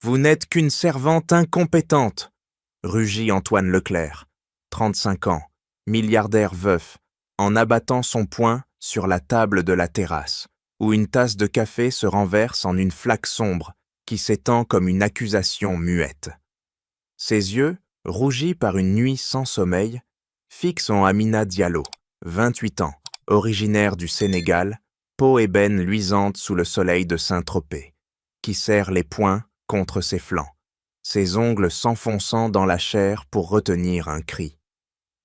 Vous n'êtes qu'une servante incompétente, rugit Antoine Leclerc, 35 ans, milliardaire veuf, en abattant son poing sur la table de la terrasse, où une tasse de café se renverse en une flaque sombre qui s'étend comme une accusation muette. Ses yeux, rougis par une nuit sans sommeil, fixent en Amina Diallo, 28 ans, originaire du Sénégal, peau ébène luisante sous le soleil de Saint-Tropez, qui serre les poings contre ses flancs, ses ongles s'enfonçant dans la chair pour retenir un cri.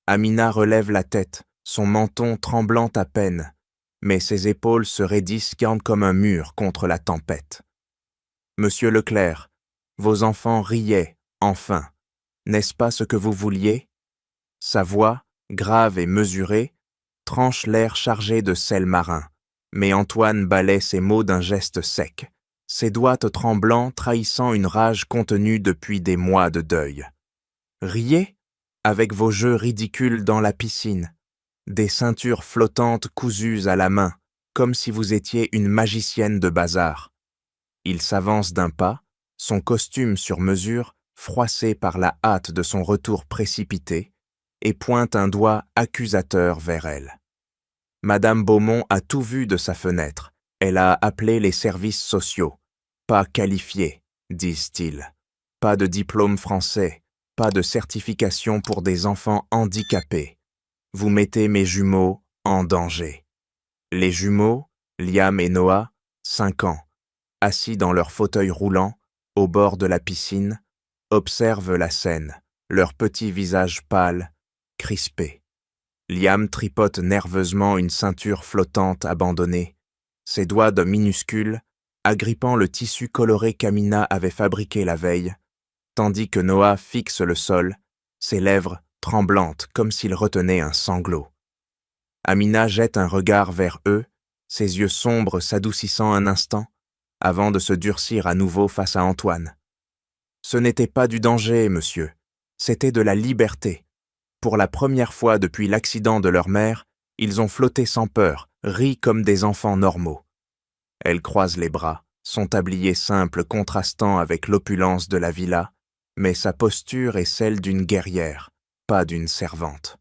Amina relève la tête, son menton tremblant à peine, mais ses épaules se raidissent comme un mur contre la tempête. Monsieur Leclerc, vos enfants riaient, enfin. N'est-ce pas ce que vous vouliez? Sa voix, grave et mesurée, tranche l'air chargé de sel marin, mais Antoine balaie ses mots d'un geste sec, ses doigts tremblants trahissant une rage contenue depuis des mois de deuil. Riez, avec vos jeux ridicules dans la piscine, des ceintures flottantes cousues à la main, comme si vous étiez une magicienne de bazar. Il s'avance d'un pas, son costume sur mesure, froissé par la hâte de son retour précipité, et pointe un doigt accusateur vers elle. Madame Beaumont a tout vu de sa fenêtre. Elle a appelé les services sociaux. Pas qualifiés, disent-ils. Pas de diplôme français, pas de certification pour des enfants handicapés. Vous mettez mes jumeaux en danger. Les jumeaux, Liam et Noah, 5 ans, assis dans leur fauteuil roulant, au bord de la piscine, observent la scène, leurs petits visages pâles, crispés. Liam tripote nerveusement une ceinture flottante abandonnée, ses doigts de minuscules, agrippant le tissu coloré qu'Amina avait fabriqué la veille, tandis que Noah fixe le sol, ses lèvres tremblantes comme s'il retenait un sanglot. Amina jette un regard vers eux, ses yeux sombres s'adoucissant un instant, avant de se durcir à nouveau face à Antoine. Ce n'était pas du danger, monsieur, c'était de la liberté. Pour la première fois depuis l'accident de leur mère, ils ont flotté sans peur, ri comme des enfants normaux. Elle croise les bras, son tablier simple contrastant avec l'opulence de la villa, mais sa posture est celle d'une guerrière, pas d'une servante.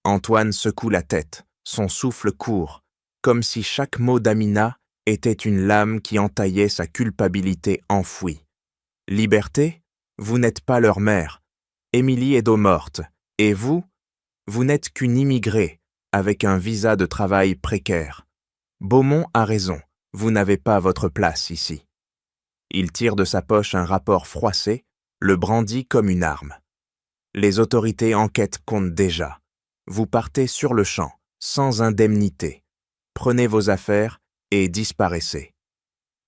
Antoine secoue la tête, son souffle court, comme si chaque mot d'Amina était une lame qui entaillait sa culpabilité enfouie. Liberté, vous n'êtes pas leur mère. Émilie est dos morte. Et vous n'êtes qu'une immigrée, avec un visa de travail précaire. Beaumont a raison, vous n'avez pas votre place ici. Il tire de sa poche un rapport froissé, le brandit comme une arme. Les autorités enquêtent comptent déjà. Vous partez sur le champ, sans indemnité. Prenez vos affaires et disparaissez.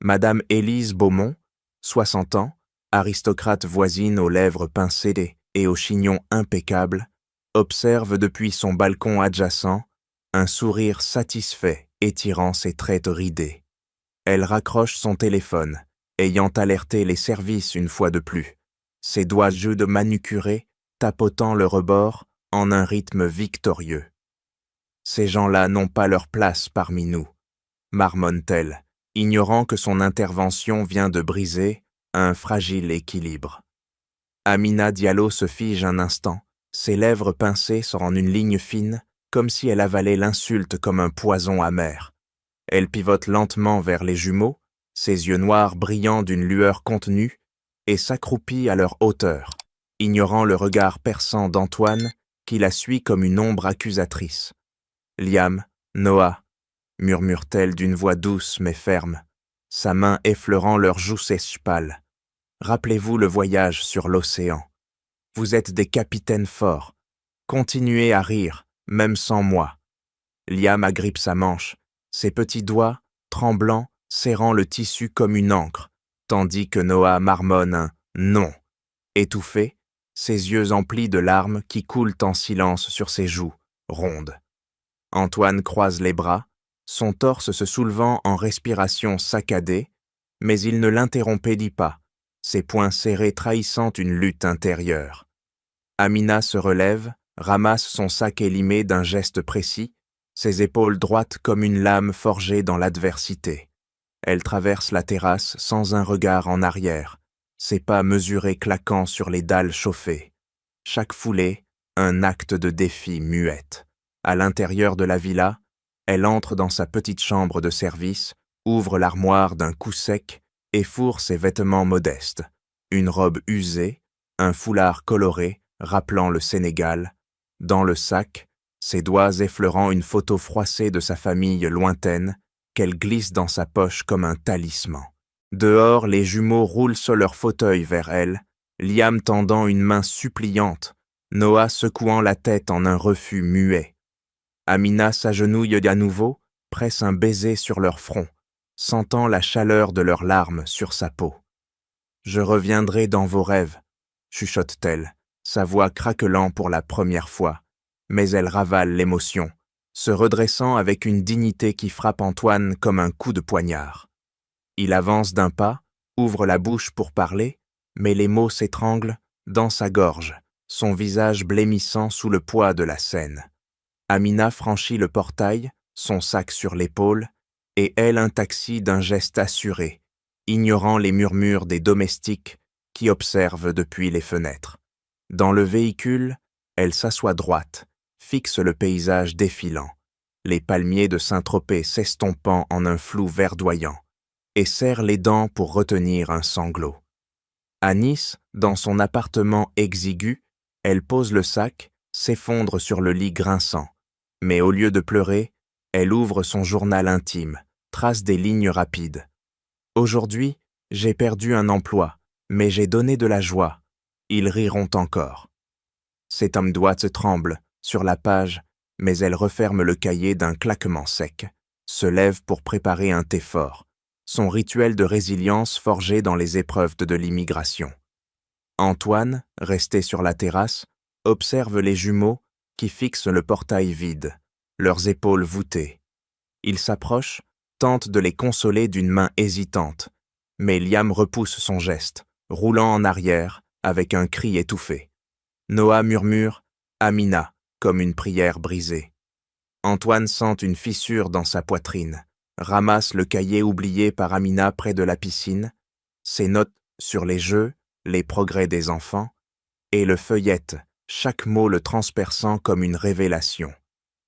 Madame Élise Beaumont, 60 ans, aristocrate voisine aux lèvres pincées et au chignon impeccable, observe depuis son balcon adjacent un sourire satisfait étirant ses traits ridés. Elle raccroche son téléphone, ayant alerté les services une fois de plus, ses doigts de manucurés tapotant le rebord en un rythme victorieux. Ces gens-là n'ont pas leur place parmi nous, marmonne-t-elle, ignorant que son intervention vient de briser un fragile équilibre. Amina Diallo se fige un instant, ses lèvres pincées sont en une ligne fine, comme si elle avalait l'insulte comme un poison amer. Elle pivote lentement vers les jumeaux, ses yeux noirs brillant d'une lueur contenue, et s'accroupit à leur hauteur, ignorant le regard perçant d'Antoine qui la suit comme une ombre accusatrice. « Liam, Noah » murmure-t-elle d'une voix douce mais ferme, sa main effleurant leurs joues sèches pâles. « Rappelez-vous le voyage sur l'océan. Vous êtes des capitaines forts. Continuez à rire, même sans moi. » Liam agrippe sa manche, ses petits doigts, tremblants, serrant le tissu comme une encre, tandis que Noah marmonne un « non ». Étouffé, ses yeux emplis de larmes qui coulent en silence sur ses joues, rondes. Antoine croise les bras, son torse se soulevant en respiration saccadée, mais il ne l'interrompit pas, ses poings serrés trahissant une lutte intérieure. Amina se relève, ramasse son sac élimé d'un geste précis, ses épaules droites comme une lame forgée dans l'adversité. Elle traverse la terrasse sans un regard en arrière, ses pas mesurés claquant sur les dalles chauffées. Chaque foulée, un acte de défi muette. À l'intérieur de la villa, elle entre dans sa petite chambre de service, ouvre l'armoire d'un coup sec et fourre ses vêtements modestes. Une robe usée, un foulard coloré rappelant le Sénégal. Dans le sac, ses doigts effleurant une photo froissée de sa famille lointaine, qu'elle glisse dans sa poche comme un talisman. Dehors, les jumeaux roulent sur leur fauteuil vers elle, Liam tendant une main suppliante, Noah secouant la tête en un refus muet. Amina s'agenouille à nouveau, presse un baiser sur leur front, sentant la chaleur de leurs larmes sur sa peau. « Je reviendrai dans vos rêves », chuchote-t-elle, sa voix craquelant pour la première fois, mais elle ravale l'émotion, se redressant avec une dignité qui frappe Antoine comme un coup de poignard. Il avance d'un pas, ouvre la bouche pour parler, mais les mots s'étranglent dans sa gorge, son visage blêmissant sous le poids de la scène. Amina franchit le portail, son sac sur l'épaule, et elle un taxi d'un geste assuré, ignorant les murmures des domestiques qui observent depuis les fenêtres. Dans le véhicule, elle s'assoit droite, fixe le paysage défilant, les palmiers de Saint-Tropez s'estompant en un flou verdoyant, et serre les dents pour retenir un sanglot. À Nice, dans son appartement exigu, elle pose le sac, s'effondre sur le lit grinçant, mais au lieu de pleurer, elle ouvre son journal intime, trace des lignes rapides. Aujourd'hui, j'ai perdu un emploi, mais j'ai donné de la joie. Ils riront encore. Ses doigts se tremblent sur la page, mais elle referme le cahier d'un claquement sec, se lève pour préparer un thé fort, son rituel de résilience forgé dans les épreuves de l'immigration. Antoine, resté sur la terrasse, observe les jumeaux qui fixent le portail vide, leurs épaules voûtées. Il s'approche, tente de les consoler d'une main hésitante, mais Liam repousse son geste, roulant en arrière avec un cri étouffé. Noah murmure « Amina » comme une prière brisée. Antoine sent une fissure dans sa poitrine, ramasse le cahier oublié par Amina près de la piscine, ses notes sur les jeux, les progrès des enfants, et le feuillette, chaque mot le transperçant comme une révélation.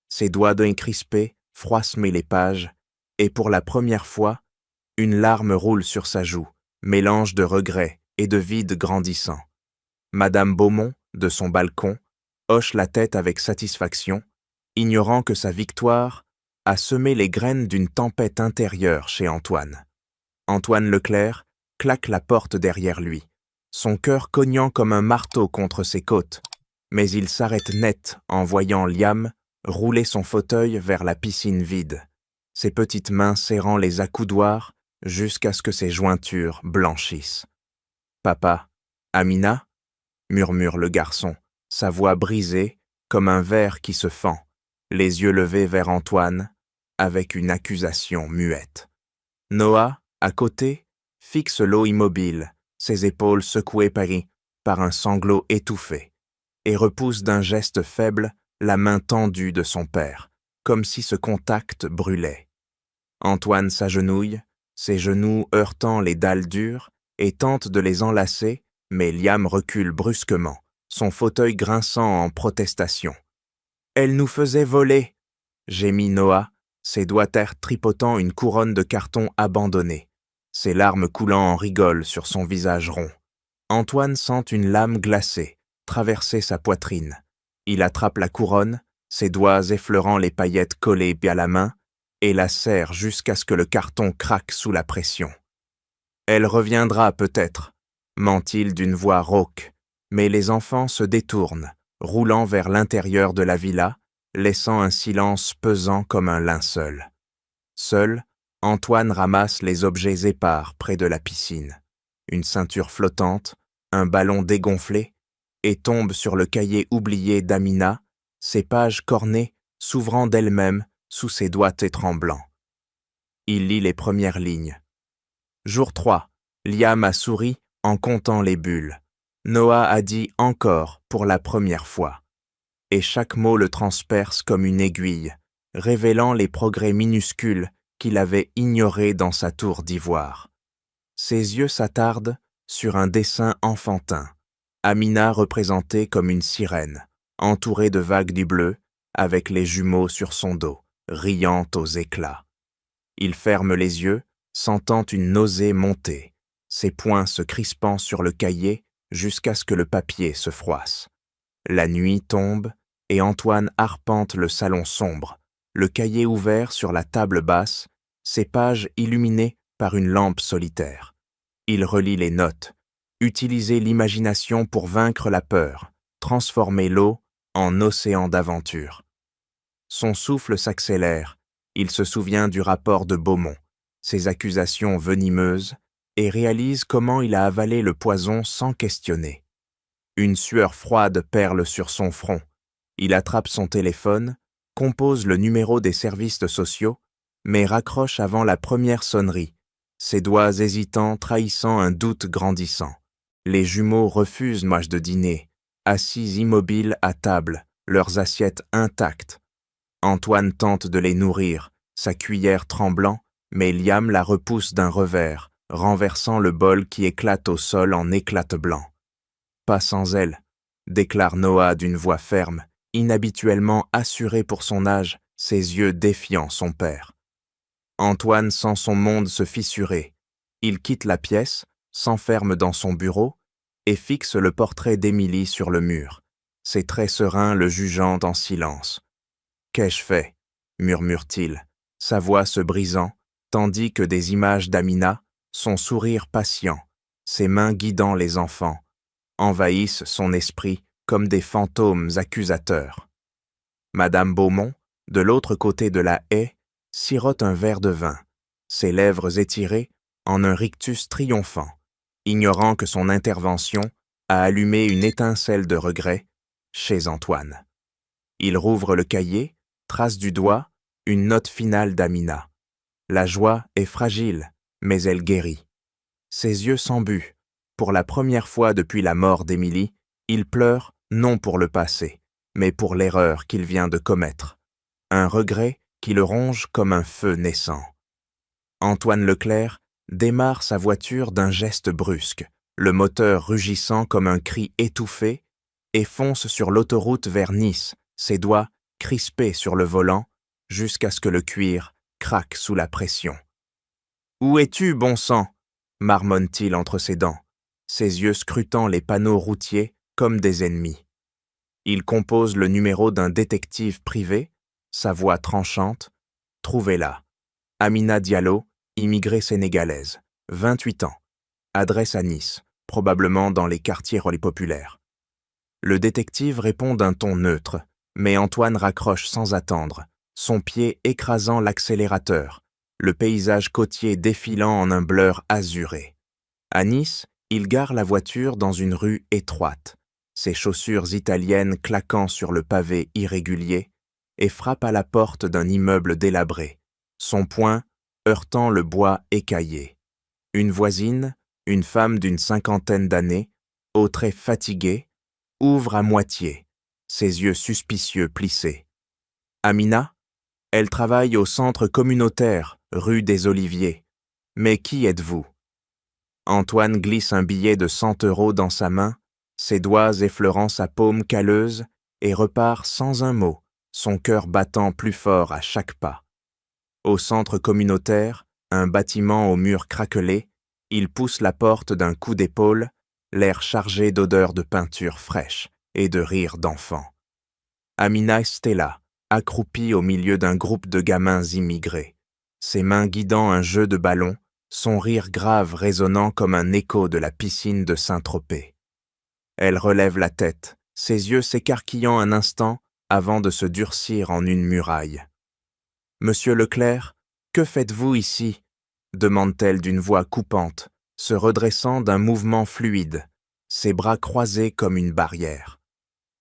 Ses doigts d'un crispés froissent les pages, et pour la première fois, une larme roule sur sa joue, mélange de regret et de vide grandissant. Madame Beaumont, de son balcon, hoche la tête avec satisfaction, ignorant que sa victoire a semé les graines d'une tempête intérieure chez Antoine. Antoine Leclerc claque la porte derrière lui, son cœur cognant comme un marteau contre ses côtes, mais il s'arrête net en voyant Liam rouler son fauteuil vers la piscine vide, ses petites mains serrant les accoudoirs jusqu'à ce que ses jointures blanchissent. « Papa, Amina ?» murmure le garçon, sa voix brisée comme un verre qui se fend, les yeux levés vers Antoine, avec une accusation muette. Noah, à côté, fixe l'eau immobile, ses épaules secouées par un sanglot étouffé, et repousse d'un geste faible la main tendue de son père, comme si ce contact brûlait. Antoine s'agenouille, ses genoux heurtant les dalles dures, et tente de les enlacer, mais Liam recule brusquement, son fauteuil grinçant en protestation. « Elle nous faisait voler !» gémit Noah, ses doigts tripotant une couronne de carton abandonnée, ses larmes coulant en rigole sur son visage rond. Antoine sent une lame glacée traverser sa poitrine. Il attrape la couronne, ses doigts effleurant les paillettes collées à la main, et la serre jusqu'à ce que le carton craque sous la pression. « Elle reviendra peut-être », ment-il d'une voix rauque, mais les enfants se détournent, roulant vers l'intérieur de la villa, laissant un silence pesant comme un linceul. Seul, Antoine ramasse les objets épars près de la piscine, une ceinture flottante, un ballon dégonflé, et tombe sur le cahier oublié d'Amina, ses pages cornées s'ouvrant d'elles-mêmes sous ses doigts tremblants. Il lit les premières lignes. Jour 3, Liam a souri en comptant les bulles. Noah a dit « encore » pour la première fois. Et chaque mot le transperce comme une aiguille, révélant les progrès minuscules qu'il avait ignorés dans sa tour d'ivoire. Ses yeux s'attardent sur un dessin enfantin. Amina représentée comme une sirène, entourée de vagues du bleu, avec les jumeaux sur son dos, riant aux éclats. Il ferme les yeux, sentant une nausée monter, ses poings se crispant sur le cahier jusqu'à ce que le papier se froisse. La nuit tombe et Antoine arpente le salon sombre, le cahier ouvert sur la table basse, ses pages illuminées par une lampe solitaire. Il relit les notes, utiliser l'imagination pour vaincre la peur, transformer l'eau en océan d'aventure. Son souffle s'accélère, il se souvient du rapport de Beaumont, ses accusations venimeuses, et réalise comment il a avalé le poison sans questionner. Une sueur froide perle sur son front. Il attrape son téléphone, compose le numéro des services sociaux, mais raccroche avant la première sonnerie, ses doigts hésitants trahissant un doute grandissant. Les jumeaux refusent de dîner, assis immobiles à table, leurs assiettes intactes. Antoine tente de les nourrir, sa cuillère tremblant, mais Liam la repousse d'un revers, renversant le bol qui éclate au sol en éclate blanc. « Pas sans elle », déclare Noah d'une voix ferme, inhabituellement assuré pour son âge, ses yeux défiant son père. Antoine sent son monde se fissurer. Il quitte la pièce, s'enferme dans son bureau et fixe le portrait d'Émilie sur le mur, ses traits sereins le jugeant en silence. « Qu'ai-je fait » murmure-t-il, sa voix se brisant, tandis que des images d'Amina, son sourire patient, ses mains guidant les enfants, envahissent son esprit comme des fantômes accusateurs. Madame Beaumont, de l'autre côté de la haie, sirote un verre de vin, ses lèvres étirées en un rictus triomphant, ignorant que son intervention a allumé une étincelle de regret chez Antoine. Il rouvre le cahier, trace du doigt une note finale d'Amina. La joie est fragile, mais elle guérit. Ses yeux s'embuent. Pour la première fois depuis la mort d'Émilie, il pleure non pour le passé, mais pour l'erreur qu'il vient de commettre. Un regret qui le ronge comme un feu naissant. Antoine Leclerc démarre sa voiture d'un geste brusque, le moteur rugissant comme un cri étouffé, et fonce sur l'autoroute vers Nice, ses doigts crispés sur le volant, jusqu'à ce que le cuir craque sous la pression. « Où es-tu, bon sang » marmonne-t-il entre ses dents, ses yeux scrutant les panneaux routiers comme des ennemis. Il compose le numéro d'un détective privé, sa voix tranchante. « Trouvez-la. Amina Diallo, immigrée sénégalaise, 28 ans. Adresse à Nice, probablement dans les quartiers populaires. » Le détective répond d'un ton neutre, mais Antoine raccroche sans attendre, son pied écrasant l'accélérateur, le paysage côtier défilant en un blur azuré. À Nice, il gare la voiture dans une rue étroite, ses chaussures italiennes claquant sur le pavé irrégulier, et frappe à la porte d'un immeuble délabré, son poing heurtant le bois écaillé. Une voisine, une femme d'une cinquantaine d'années, aux traits fatigués, ouvre à moitié, ses yeux suspicieux plissés. « Amina ? Elle travaille au centre communautaire, rue des Oliviers. Mais qui êtes-vous » Antoine glisse un billet de 100 € dans sa main, ses doigts effleurant sa paume calleuse, et repart sans un mot, son cœur battant plus fort à chaque pas. Au centre communautaire, un bâtiment aux murs craquelés, il pousse la porte d'un coup d'épaule, l'air chargé d'odeurs de peinture fraîche et de rires d'enfants. Amina est là, accroupie au milieu d'un groupe de gamins immigrés, ses mains guidant un jeu de ballon, son rire grave résonnant comme un écho de la piscine de Saint-Tropez. Elle relève la tête, ses yeux s'écarquillant un instant avant de se durcir en une muraille. « Monsieur Leclerc, que faites-vous ici » demande-t-elle d'une voix coupante, se redressant d'un mouvement fluide, ses bras croisés comme une barrière.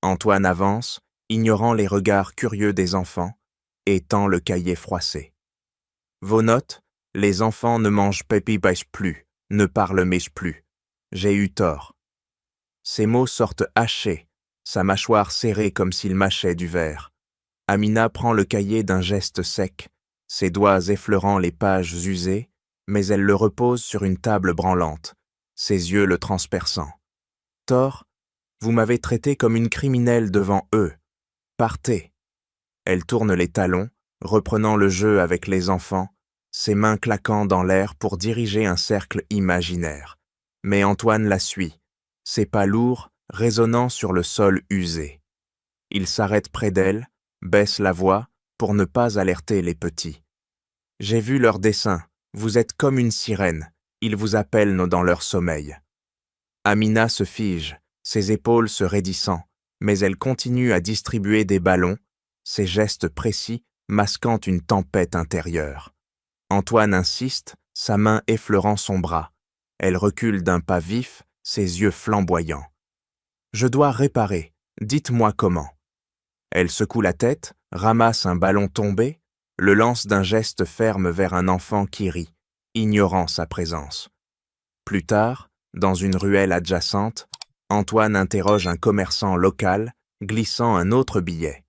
Antoine avance, ignorant les regards curieux des enfants, et tend le cahier froissé. « Vos notes, les enfants ne mangent plus, ne parlent plus. J'ai eu tort. » Ces mots sortent hachés, sa mâchoire serrée comme s'il mâchait du verre. Amina prend le cahier d'un geste sec, ses doigts effleurant les pages usées, mais elle le repose sur une table branlante, ses yeux le transperçant. Thor, vous m'avez traité comme une criminelle devant eux. Partez. Elle tourne les talons, reprenant le jeu avec les enfants, ses mains claquant dans l'air pour diriger un cercle imaginaire. Mais Antoine la suit, ses pas lourds résonnant sur le sol usé. Il s'arrête près d'elle, baisse la voix pour ne pas alerter les petits. J'ai vu leur dessin, vous êtes comme une sirène, ils vous appellent dans leur sommeil. Amina se fige, ses épaules se raidissant, mais elle continue à distribuer des ballons, ses gestes précis masquant une tempête intérieure. Antoine insiste, sa main effleurant son bras. Elle recule d'un pas vif, ses yeux flamboyants. « Je dois réparer, dites-moi comment. » Elle secoue la tête, ramasse un ballon tombé, le lance d'un geste ferme vers un enfant qui rit, ignorant sa présence. Plus tard, dans une ruelle adjacente, Antoine interroge un commerçant local, glissant un autre billet.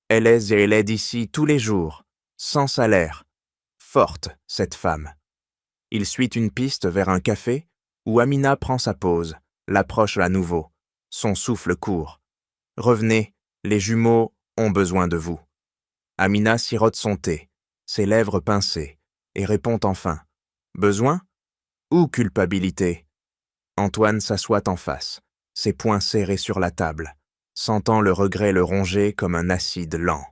Elle est d'ici tous les jours, sans salaire. Forte, cette femme. Il suit une piste vers un café où Amina prend sa pause, l'approche à nouveau. Son souffle court. Revenez, les jumeaux ont besoin de vous. Amina sirote son thé, ses lèvres pincées, et répond enfin. Besoin ou culpabilité? Antoine s'assoit en face, ses poings serrés sur la table, sentant le regret le ronger comme un acide lent.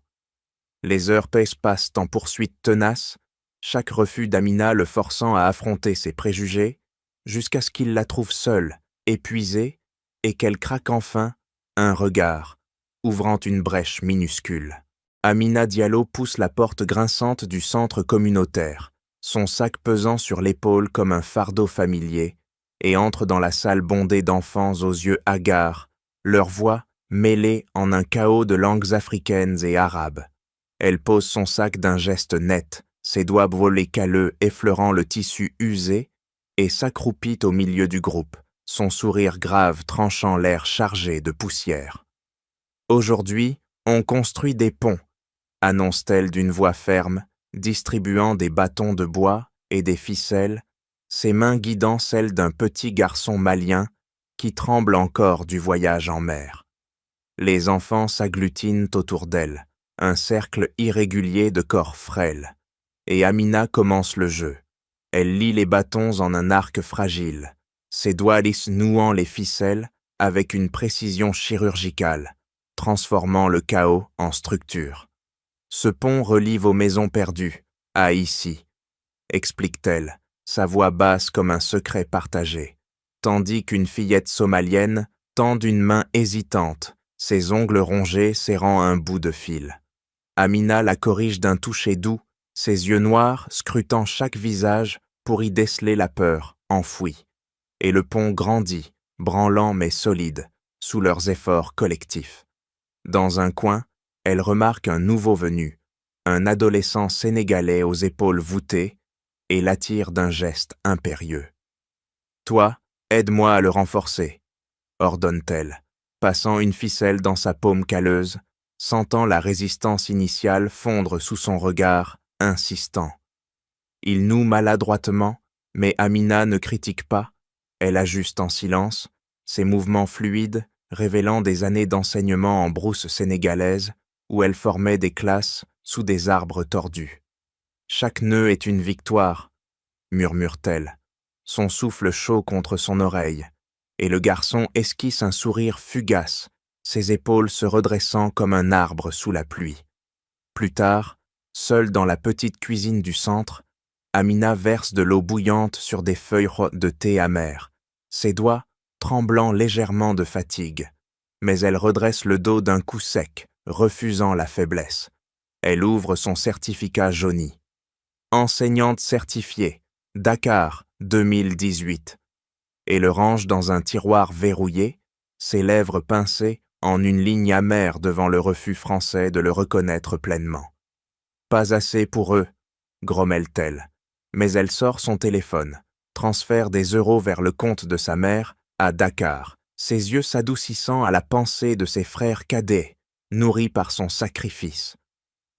Les heures passent en poursuite tenace, chaque refus d'Amina le forçant à affronter ses préjugés, jusqu'à ce qu'il la trouve seule, épuisée, et qu'elle craque enfin, un regard, ouvrant une brèche minuscule. Amina Diallo pousse la porte grinçante du centre communautaire, son sac pesant sur l'épaule comme un fardeau familier, et entre dans la salle bondée d'enfants aux yeux hagards, leurs voix mêlées en un chaos de langues africaines et arabes. Elle pose son sac d'un geste net, ses doigts brûlés calleux effleurant le tissu usé, et s'accroupit au milieu du groupe, son sourire grave tranchant l'air chargé de poussière. Aujourd'hui, on construit des ponts, annonce-t-elle d'une voix ferme, distribuant des bâtons de bois et des ficelles, ses mains guidant celles d'un petit garçon malien qui tremble encore du voyage en mer. Les enfants s'agglutinent autour d'elle, un cercle irrégulier de corps frêles, et Amina commence le jeu. Elle lie les bâtons en un arc fragile, ses doigts lisses nouant les ficelles avec une précision chirurgicale, transformant le chaos en structure. Ce pont relie vos maisons perdues, à ici, explique-t-elle, sa voix basse comme un secret partagé, tandis qu'une fillette somalienne tend une main hésitante, ses ongles rongés serrant un bout de fil. Amina la corrige d'un toucher doux, ses yeux noirs scrutant chaque visage pour y déceler la peur, enfouie. Et le pont grandit, branlant mais solide, sous leurs efforts collectifs. Dans un coin, elle remarque un nouveau venu, un adolescent sénégalais aux épaules voûtées, et l'attire d'un geste impérieux. « Toi, aide-moi à le renforcer », ordonne-t-elle, passant une ficelle dans sa paume calleuse, sentant la résistance initiale fondre sous son regard, insistant. Il noue maladroitement, mais Amina ne critique pas, elle ajuste en silence, ses mouvements fluides révélant des années d'enseignement en brousse sénégalaise où elle formait des classes sous des arbres tordus. Chaque nœud est une victoire, murmure-t-elle, son souffle chaud contre son oreille, et le garçon esquisse un sourire fugace, ses épaules se redressant comme un arbre sous la pluie. Plus tard, seule dans la petite cuisine du centre, Amina verse de l'eau bouillante sur des feuilles de thé amer, ses doigts tremblant légèrement de fatigue, mais elle redresse le dos d'un coup sec, refusant la faiblesse. Elle ouvre son certificat jauni. Enseignante certifiée, Dakar 2018, et le range dans un tiroir verrouillé, ses lèvres pincées en une ligne amère devant le refus français de le reconnaître pleinement. Pas assez pour eux, grommelle-t-elle, mais elle sort son téléphone, transfère des euros vers le compte de sa mère à Dakar, ses yeux s'adoucissant à la pensée de ses frères cadets, nourris par son sacrifice.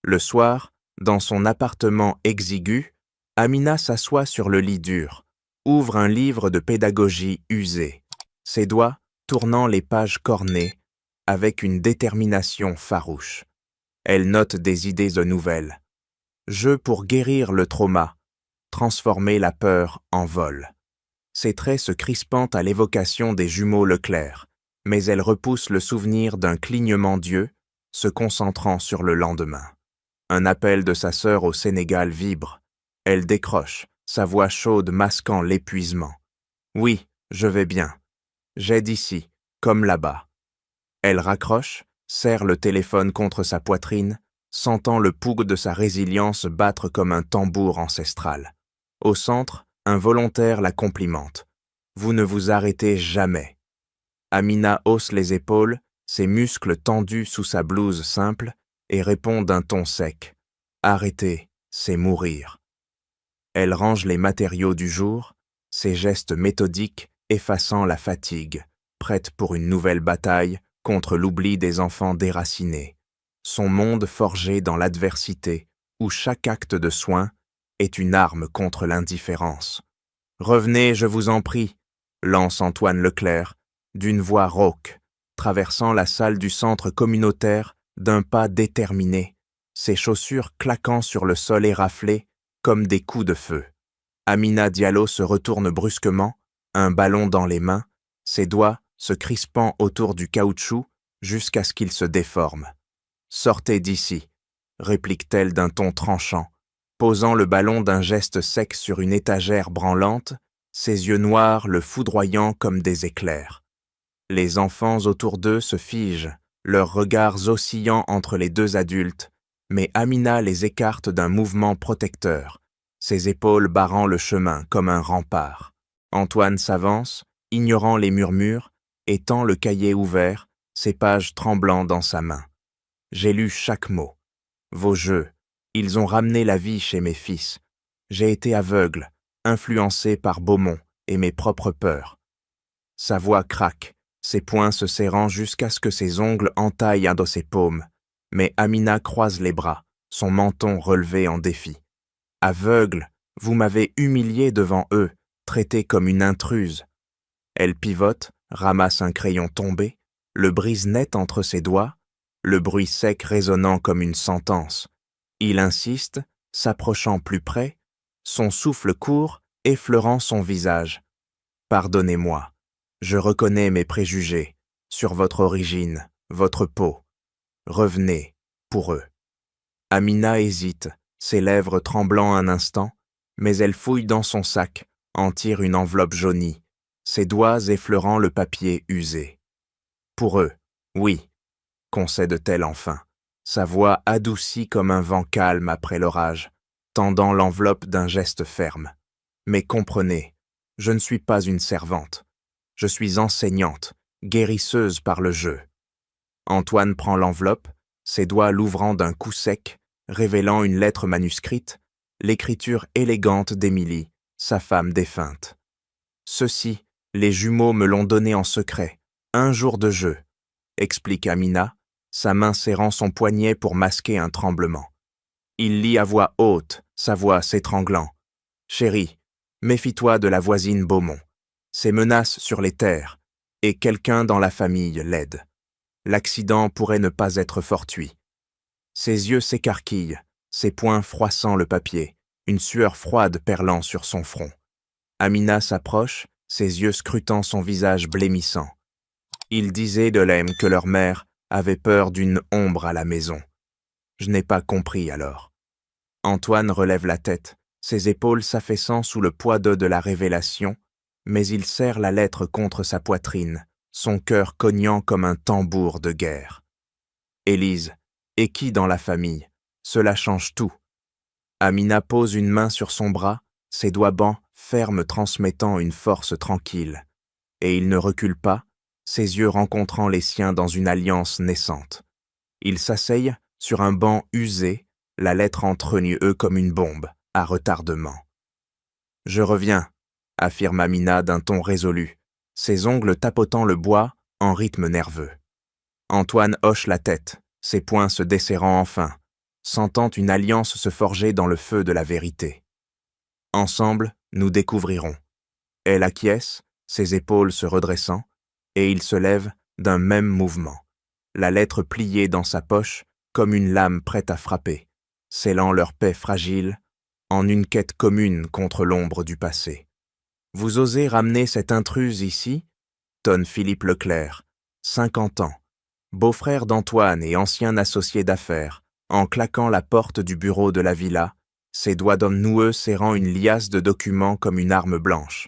Le soir, dans son appartement exigu, Amina s'assoit sur le lit dur, ouvre un livre de pédagogie usé, ses doigts tournant les pages cornées avec une détermination farouche. Elle note des idées nouvelles. Jeu pour guérir le trauma, transformer la peur en vol. Ses traits se crispent à l'évocation des jumeaux Leclerc, mais elle repousse le souvenir d'un clignement d'yeux, se concentrant sur le lendemain. Un appel de sa sœur au Sénégal vibre. Elle décroche, sa voix chaude masquant l'épuisement. « Oui, je vais bien. J'aide ici, comme là-bas. » Elle raccroche, serre le téléphone contre sa poitrine, sentant le pouls de sa résilience battre comme un tambour ancestral. Au centre, un volontaire la complimente. « Vous ne vous arrêtez jamais. » Amina hausse les épaules, ses muscles tendus sous sa blouse simple, et répond d'un ton sec. « Arrêter, c'est mourir. » Elle range les matériaux du jour, ses gestes méthodiques effaçant la fatigue, prête pour une nouvelle bataille contre l'oubli des enfants déracinés. Son monde forgé dans l'adversité, où chaque acte de soin est une arme contre l'indifférence. « Revenez, je vous en prie », lance Antoine Leclerc, d'une voix rauque, traversant la salle du centre communautaire d'un pas déterminé, ses chaussures claquant sur le sol éraflé comme des coups de feu. Amina Diallo se retourne brusquement, un ballon dans les mains, ses doigts se crispant autour du caoutchouc jusqu'à ce qu'il se déforme. « Sortez d'ici », réplique-t-elle d'un ton tranchant, posant le ballon d'un geste sec sur une étagère branlante, ses yeux noirs le foudroyant comme des éclairs. Les enfants autour d'eux se figent, leurs regards oscillant entre les deux adultes, mais Amina les écarte d'un mouvement protecteur, ses épaules barrant le chemin comme un rempart. Antoine s'avance, ignorant les murmures, et tend le cahier ouvert, ses pages tremblant dans sa main. J'ai lu chaque mot. Vos jeux, ils ont ramené la vie chez mes fils. J'ai été aveugle, influencé par Beaumont et mes propres peurs. Sa voix craque, ses poings se serrant jusqu'à ce que ses ongles entaillent un de ses paumes. Mais Amina croise les bras, son menton relevé en défi. « Aveugle, vous m'avez humilié devant eux, traité comme une intruse. » Elle pivote, ramasse un crayon tombé, le brise net entre ses doigts, le bruit sec résonnant comme une sentence. Il insiste, s'approchant plus près, son souffle court, effleurant son visage. « Pardonnez-moi, je reconnais mes préjugés sur votre origine, votre peau. Revenez, pour eux. » Amina hésite, ses lèvres tremblant un instant, mais elle fouille dans son sac, en tire une enveloppe jaunie, ses doigts effleurant le papier usé. « Pour eux, oui, » concède-t-elle enfin, sa voix adoucie comme un vent calme après l'orage, tendant l'enveloppe d'un geste ferme. « Mais comprenez, je ne suis pas une servante. Je suis enseignante, guérisseuse par le jeu. » Antoine prend l'enveloppe, ses doigts l'ouvrant d'un coup sec, révélant une lettre manuscrite, l'écriture élégante d'Émilie, sa femme défunte. « Ceci, les jumeaux me l'ont donné en secret, un jour de jeu, » explique Amina, sa main serrant son poignet pour masquer un tremblement. Il lit à voix haute, sa voix s'étranglant. « Chérie, méfie-toi de la voisine Beaumont. Ses menaces sur les terres, et quelqu'un dans la famille l'aide. L'accident pourrait ne pas être fortuit. » Ses yeux s'écarquillent, ses poings froissant le papier, une sueur froide perlant sur son front. Amina s'approche, ses yeux scrutant son visage blêmissant. Ils disaient de Lem que leur mère avait peur d'une ombre à la maison. Je n'ai pas compris alors. Antoine relève la tête, ses épaules s'affaissant sous le poids de la révélation, mais il serre la lettre contre sa poitrine, son cœur cognant comme un tambour de guerre. Élise, et qui dans la famille? Cela change tout. Amina pose une main sur son bras, ses doigts bants fermes transmettant une force tranquille. Et il ne recule pas, ses yeux rencontrant les siens dans une alliance naissante. Ils s'asseyent sur un banc usé, la lettre entre eux comme une bombe, à retardement. « Je reviens », affirme Amina d'un ton résolu, ses ongles tapotant le bois en rythme nerveux. Antoine hoche la tête, ses poings se desserrant enfin, sentant une alliance se forger dans le feu de la vérité. « Ensemble, nous découvrirons. Elle acquiesce, ses épaules se redressant, et il se lève d'un même mouvement, la lettre pliée dans sa poche comme une lame prête à frapper, scellant leur paix fragile en une quête commune contre l'ombre du passé. Vous osez ramener cette intruse ici? Tonne Philippe Leclerc, 50 ans, beau-frère d'Antoine et ancien associé d'affaires, en claquant la porte du bureau de la villa, ses doigts d'homme noueux serrant une liasse de documents comme une arme blanche.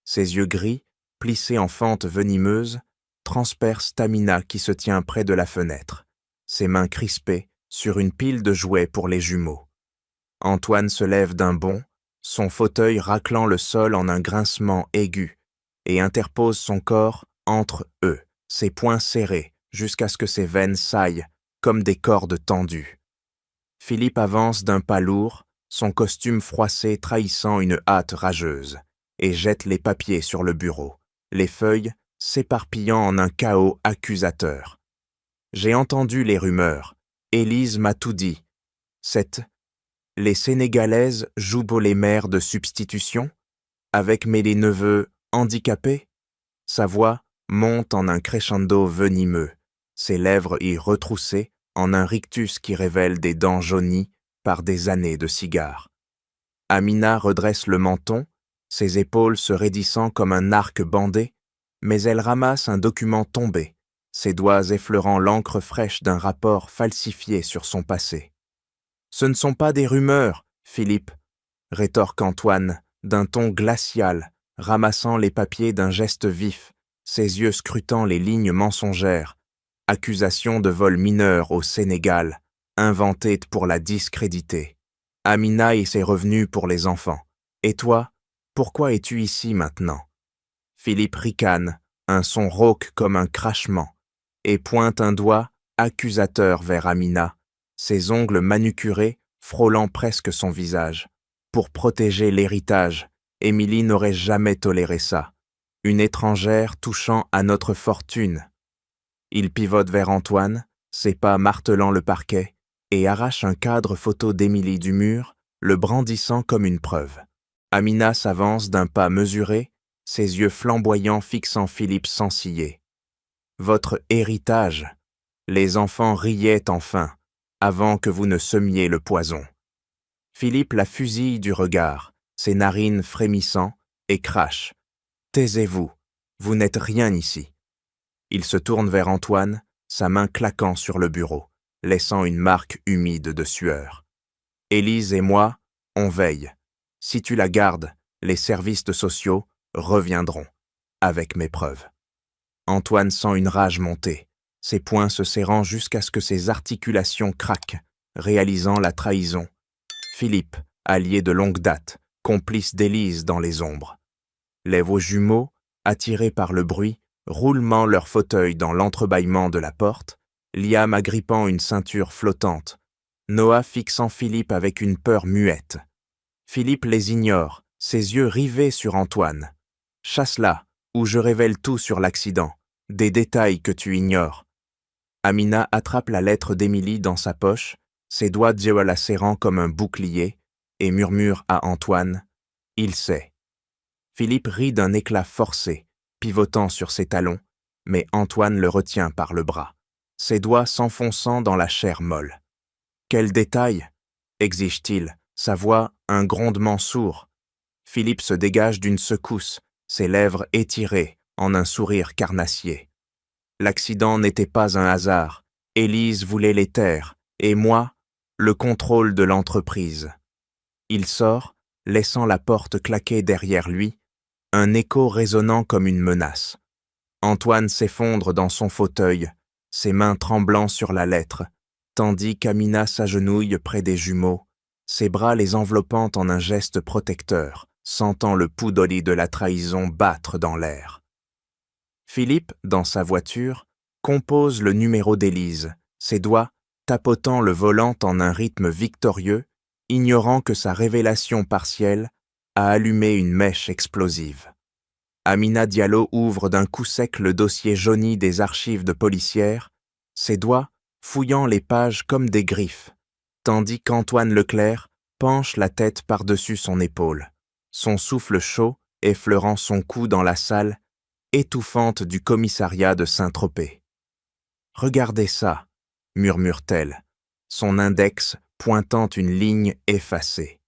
Ses yeux gris, plissés en fente venimeuse, transpercent Amina qui se tient près de la fenêtre, ses mains crispées sur une pile de jouets pour les jumeaux. Antoine se lève d'un bond, son fauteuil raclant le sol en un grincement aigu, et interpose son corps entre eux, ses poings serrés, jusqu'à ce que ses veines saillent comme des cordes tendues. Philippe avance d'un pas lourd, son costume froissé trahissant une hâte rageuse, et jette les papiers sur le bureau, les feuilles s'éparpillant en un chaos accusateur. J'ai entendu les rumeurs, Élise m'a tout dit. Les Sénégalaises jouent les mères de substitution, avec mes neveux handicapés? Sa voix monte en un crescendo venimeux, ses lèvres y retroussées en un rictus qui révèle des dents jaunies par des années de cigares. Amina redresse le menton, ses épaules se raidissant comme un arc bandé, mais elle ramasse un document tombé, ses doigts effleurant l'encre fraîche d'un rapport falsifié sur son passé. « Ce ne sont pas des rumeurs, Philippe, » rétorque Antoine d'un ton glacial, ramassant les papiers d'un geste vif, ses yeux scrutant les lignes mensongères. Accusation de vol mineur au Sénégal, inventée pour la discréditer. Amina et ses revenus pour les enfants. Et toi, pourquoi es-tu ici maintenant? Philippe ricane, un son rauque comme un crachement, et pointe un doigt accusateur vers Amina, ses ongles manucurés frôlant presque son visage. Pour protéger l'héritage, Émilie n'aurait jamais toléré ça. Une étrangère touchant à notre fortune. Il pivote vers Antoine, ses pas martelant le parquet, et arrache un cadre photo d'Émilie du mur, le brandissant comme une preuve. Amina s'avance d'un pas mesuré, ses yeux flamboyants fixant Philippe sans ciller. « Votre héritage !» Les enfants riaient enfin, avant que vous ne semiez le poison. Philippe la fusille du regard, ses narines frémissant, et crache. « Taisez-vous, vous n'êtes rien ici. » Il se tourne vers Antoine, sa main claquant sur le bureau, laissant une marque humide de sueur. « Élise et moi, on veille. Si tu la gardes, les services sociaux reviendront, avec mes preuves. » Antoine sent une rage monter, ses poings se serrant jusqu'à ce que ses articulations craquent, réalisant la trahison. Philippe, allié de longue date, complice d'Élise dans les ombres. Les vos jumeaux, attirés par le bruit, roulement leur fauteuil dans l'entrebâillement de la porte, Liam agrippant une ceinture flottante, Noah fixant Philippe avec une peur muette. Philippe les ignore, ses yeux rivés sur Antoine. « Chasse-la, ou je révèle tout sur l'accident, des détails que tu ignores. » Amina attrape la lettre d'Émilie dans sa poche, ses doigts la serrant comme un bouclier, et murmure à Antoine « Il sait ». Philippe rit d'un éclat forcé, pivotant sur ses talons, mais Antoine le retient par le bras, ses doigts s'enfonçant dans la chair molle. « Quel détail ?» exige-t-il, sa voix un grondement sourd. Philippe se dégage d'une secousse, ses lèvres étirées en un sourire carnassier. L'accident n'était pas un hasard, Élise voulait les taire, et moi, le contrôle de l'entreprise. Il sort, laissant la porte claquer derrière lui, un écho résonnant comme une menace. Antoine s'effondre dans son fauteuil, ses mains tremblant sur la lettre, tandis qu'Amina s'agenouille près des jumeaux, ses bras les enveloppant en un geste protecteur, sentant le poudoli de la trahison battre dans l'air. Philippe, dans sa voiture, compose le numéro d'Élise, ses doigts tapotant le volant en un rythme victorieux, ignorant que sa révélation partielle a allumé une mèche explosive. Amina Diallo ouvre d'un coup sec le dossier jauni des archives de policières, ses doigts fouillant les pages comme des griffes, tandis qu'Antoine Leclerc penche la tête par-dessus son épaule, son souffle chaud effleurant son cou dans la salle étouffante du commissariat de Saint-Tropez. « Regardez ça » murmure-t-elle, son index pointant une ligne effacée.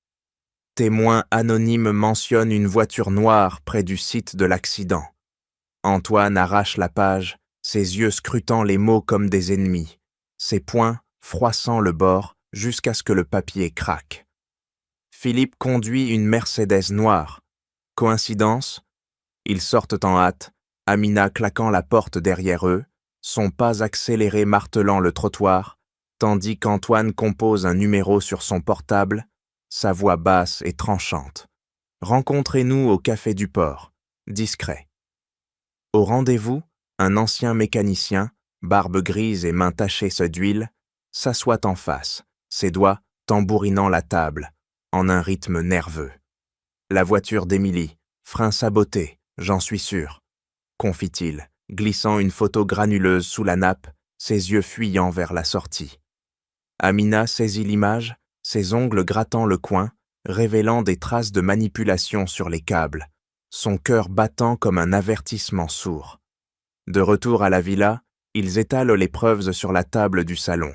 Témoin anonyme mentionne une voiture noire près du site de l'accident. Antoine arrache la page, ses yeux scrutant les mots comme des ennemis, ses poings froissant le bord jusqu'à ce que le papier craque. Philippe conduit une Mercedes noire. Coïncidence? Ils sortent en hâte, Amina claquant la porte derrière eux, son pas accéléré martelant le trottoir, tandis qu'Antoine compose un numéro sur son portable, sa voix basse et tranchante. « Rencontrez-nous au Café du Port, discret. » Au rendez-vous, un ancien mécanicien, barbe grise et mains tachées d'huile, s'assoit en face, ses doigts tambourinant la table, en un rythme nerveux. La voiture d'Émilie, frein saboté, j'en suis sûr, confie-t-il, glissant une photo granuleuse sous la nappe, ses yeux fuyant vers la sortie. Amina saisit l'image, ses ongles grattant le coin, révélant des traces de manipulation sur les câbles, son cœur battant comme un avertissement sourd. De retour à la villa, ils étalent les preuves sur la table du salon,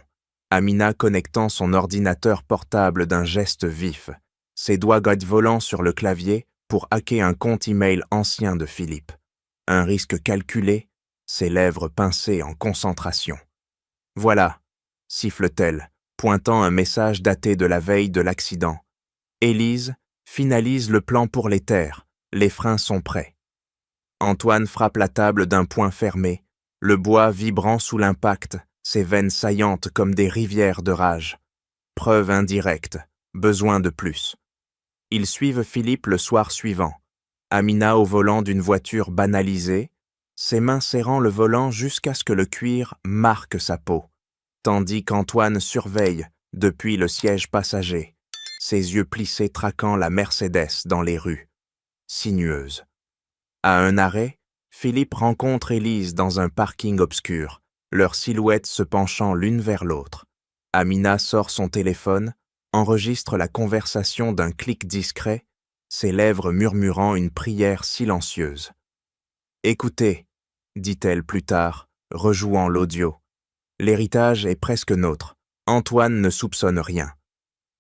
Amina connectant son ordinateur portable d'un geste vif, ses doigts volant sur le clavier pour hacker un compte email ancien de Philippe. Un risque calculé, ses lèvres pincées en concentration. « Voilà », siffle-t-elle, pointant un message daté de la veille de l'accident. Élise finalise le plan pour les terres, les freins sont prêts. Antoine frappe la table d'un poing fermé, le bois vibrant sous l'impact, ses veines saillantes comme des rivières de rage. Preuve indirecte, besoin de plus. Ils suivent Philippe le soir suivant, Amina au volant d'une voiture banalisée, ses mains serrant le volant jusqu'à ce que le cuir marque sa peau, tandis qu'Antoine surveille depuis le siège passager, ses yeux plissés traquant la Mercedes dans les rues, sinueuse. À un arrêt, Philippe rencontre Élise dans un parking obscur, leurs silhouettes se penchant l'une vers l'autre. Amina sort son téléphone, enregistre la conversation d'un clic discret, ses lèvres murmurant une prière silencieuse. « Écoutez, » dit-elle plus tard, rejouant l'audio. « L'héritage est presque nôtre. Antoine ne soupçonne rien. »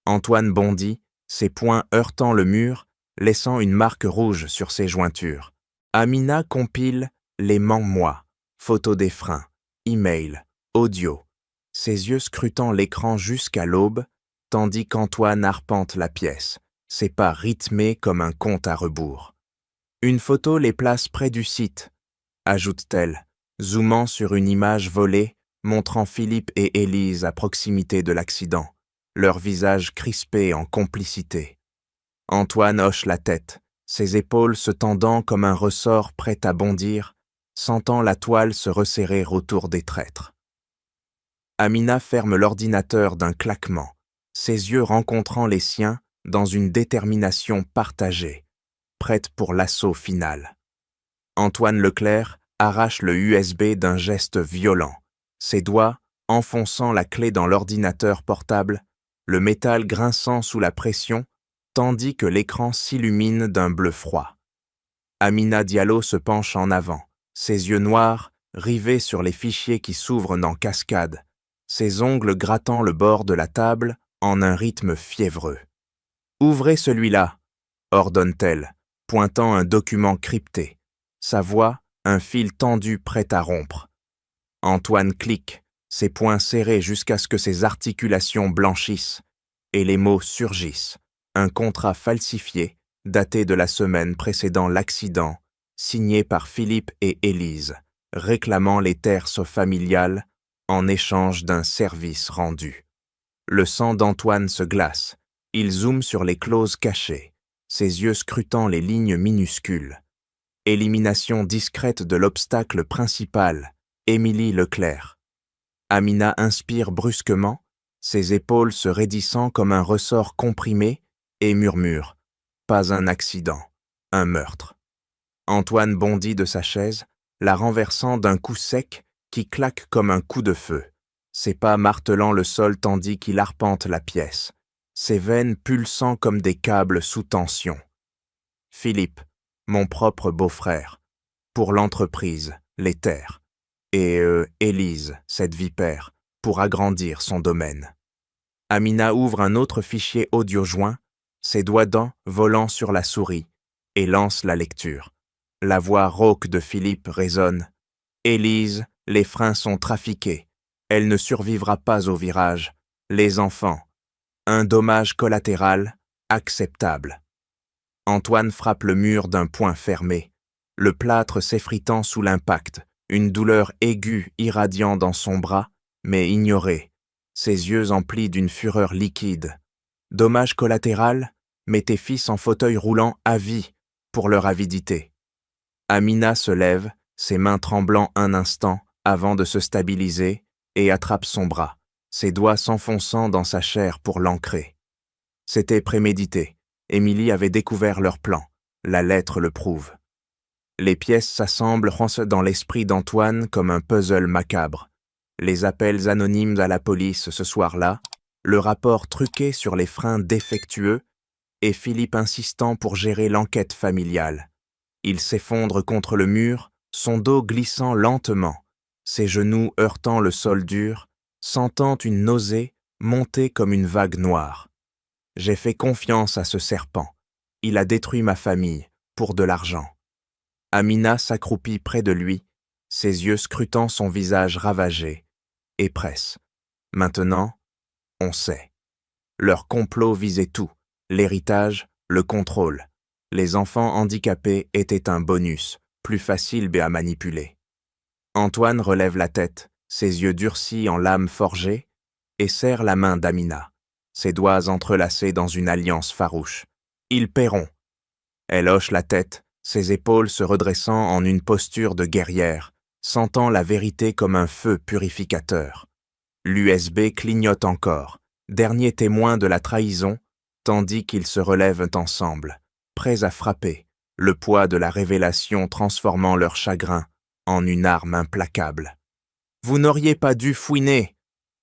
Antoine bondit, ses poings heurtant le mur, laissant une marque rouge sur ses jointures. Amina compile les mens-moi, photos des freins, email, audio, ses yeux scrutant l'écran jusqu'à l'aube, tandis qu'Antoine arpente la pièce, ses pas rythmés comme un compte à rebours. Une photo les place près du site, ajoute-t-elle, zoomant sur une image volée, montrant Philippe et Élise à proximité de l'accident, leurs visages crispés en complicité. Antoine hoche la tête, ses épaules se tendant comme un ressort prêt à bondir, sentant la toile se resserrer autour des traîtres. Amina ferme l'ordinateur d'un claquement, ses yeux rencontrant les siens dans une détermination partagée, prête pour l'assaut final. Antoine Leclerc arrache le USB d'un geste violent, ses doigts enfonçant la clé dans l'ordinateur portable, le métal grinçant sous la pression, tandis que l'écran s'illumine d'un bleu froid. Amina Diallo se penche en avant, ses yeux noirs rivés sur les fichiers qui s'ouvrent en cascade, ses ongles grattant le bord de la table en un rythme fiévreux. « Ouvrez celui-là » ordonne-t-elle, pointant un document crypté, sa voix un fil tendu prêt à rompre. Antoine clique, ses poings serrés jusqu'à ce que ses articulations blanchissent, et les mots surgissent. Un contrat falsifié, daté de la semaine précédant l'accident, signé par Philippe et Élise, réclamant les terres familiales en échange d'un service rendu. Le sang d'Antoine se glace, il zoome sur les clauses cachées, ses yeux scrutant les lignes minuscules. Élimination discrète de l'obstacle principal, Émilie Leclerc. Amina inspire brusquement, ses épaules se raidissant comme un ressort comprimé, et murmure « Pas un accident, un meurtre ». Antoine bondit de sa chaise, la renversant d'un coup sec qui claque comme un coup de feu, ses pas martelant le sol tandis qu'il arpente la pièce, ses veines pulsant comme des câbles sous tension. « Philippe, mon propre beau-frère, pour l'entreprise, les terres, et Élise, cette vipère, pour agrandir son domaine. Amina ouvre un autre fichier audio joint, ses doigts dents volant sur la souris, et lance la lecture. La voix rauque de Philippe résonne. « Élise, les freins sont trafiqués. Elle ne survivra pas au virage. Les enfants. Un dommage collatéral, acceptable. » Antoine frappe le mur d'un poing fermé, le plâtre s'effritant sous l'impact, une douleur aiguë irradiant dans son bras, mais ignorée, ses yeux emplis d'une fureur liquide. Dommage collatéral, mets tes fils en fauteuil roulant à vie pour leur avidité. Amina se lève, ses mains tremblant un instant avant de se stabiliser, et attrape son bras, ses doigts s'enfonçant dans sa chair pour l'ancrer. C'était prémédité. Émilie avait découvert leur plan. La lettre le prouve. Les pièces s'assemblent dans l'esprit d'Antoine comme un puzzle macabre. Les appels anonymes à la police ce soir-là, le rapport truqué sur les freins défectueux et Philippe insistant pour gérer l'enquête familiale. Il s'effondre contre le mur, son dos glissant lentement, ses genoux heurtant le sol dur, sentant une nausée monter comme une vague noire. J'ai fait confiance à ce serpent. Il a détruit ma famille, pour de l'argent. Amina s'accroupit près de lui, ses yeux scrutant son visage ravagé, et presse. Maintenant, on sait. Leur complot visait tout, l'héritage, le contrôle. Les enfants handicapés étaient un bonus, plus facile à manipuler. Antoine relève la tête, ses yeux durcis en lame forgée, et serre la main d'Amina. Ses doigts entrelacés dans une alliance farouche. Ils paieront. Elle hoche la tête, ses épaules se redressant en une posture de guerrière, sentant la vérité comme un feu purificateur. L'USB clignote encore, dernier témoin de la trahison, tandis qu'ils se relèvent ensemble, prêts à frapper, le poids de la révélation transformant leur chagrin en une arme implacable. « Vous n'auriez pas dû fouiner !»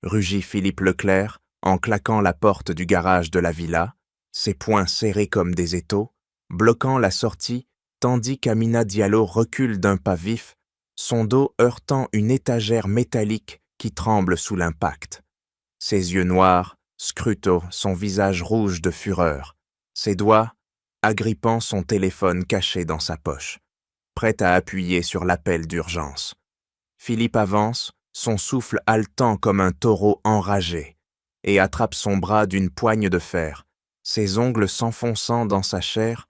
rugit Philippe Leclerc, en claquant la porte du garage de la villa, ses poings serrés comme des étaux, bloquant la sortie, tandis qu'Amina Diallo recule d'un pas vif, son dos heurtant une étagère métallique qui tremble sous l'impact. Ses yeux noirs scrutent son visage rouge de fureur, ses doigts agrippant son téléphone caché dans sa poche, prêt à appuyer sur l'appel d'urgence. Philippe avance, son souffle haletant comme un taureau enragé, et attrape son bras d'une poigne de fer, ses ongles s'enfonçant dans sa chair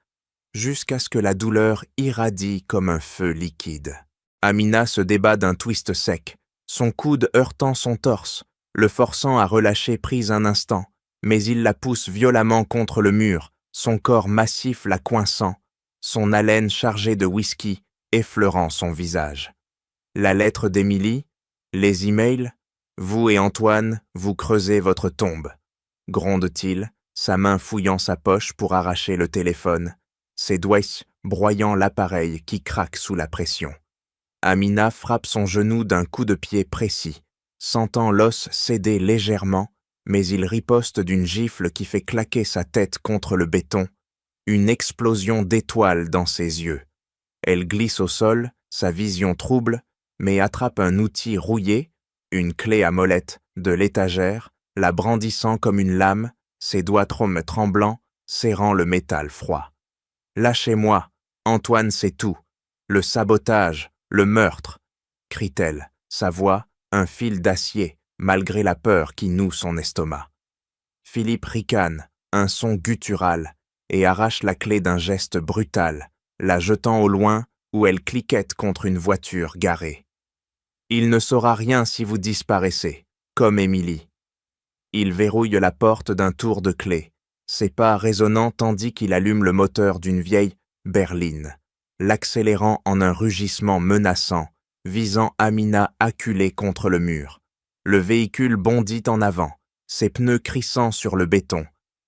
jusqu'à ce que la douleur irradie comme un feu liquide. Amina se débat d'un twist sec, son coude heurtant son torse, le forçant à relâcher prise un instant, mais il la pousse violemment contre le mur, son corps massif la coinçant, son haleine chargée de whisky effleurant son visage. La lettre d'Émilie, les emails, vous et Antoine, vous creusez votre tombe, gronde-t-il, sa main fouillant sa poche pour arracher le téléphone, ses doigts broyant l'appareil qui craque sous la pression. Amina frappe son genou d'un coup de pied précis, sentant l'os céder légèrement, mais il riposte d'une gifle qui fait claquer sa tête contre le béton, une explosion d'étoiles dans ses yeux. Elle glisse au sol, sa vision trouble, mais attrape un outil rouillé, une clé à molette, de l'étagère, la brandissant comme une lame, ses doigts tremblants, serrant le métal froid. « Lâchez-moi, Antoine sait tout. Le sabotage, le meurtre !» crie-t-elle, sa voix, un fil d'acier, malgré la peur qui noue son estomac. Philippe ricane, un son guttural, et arrache la clé d'un geste brutal, la jetant au loin où elle cliquette contre une voiture garée. Il ne saura rien si vous disparaissez, comme Émilie. Il verrouille la porte d'un tour de clé, ses pas résonnant tandis qu'il allume le moteur d'une vieille berline, l'accélérant en un rugissement menaçant, visant Amina acculée contre le mur. Le véhicule bondit en avant, ses pneus crissant sur le béton,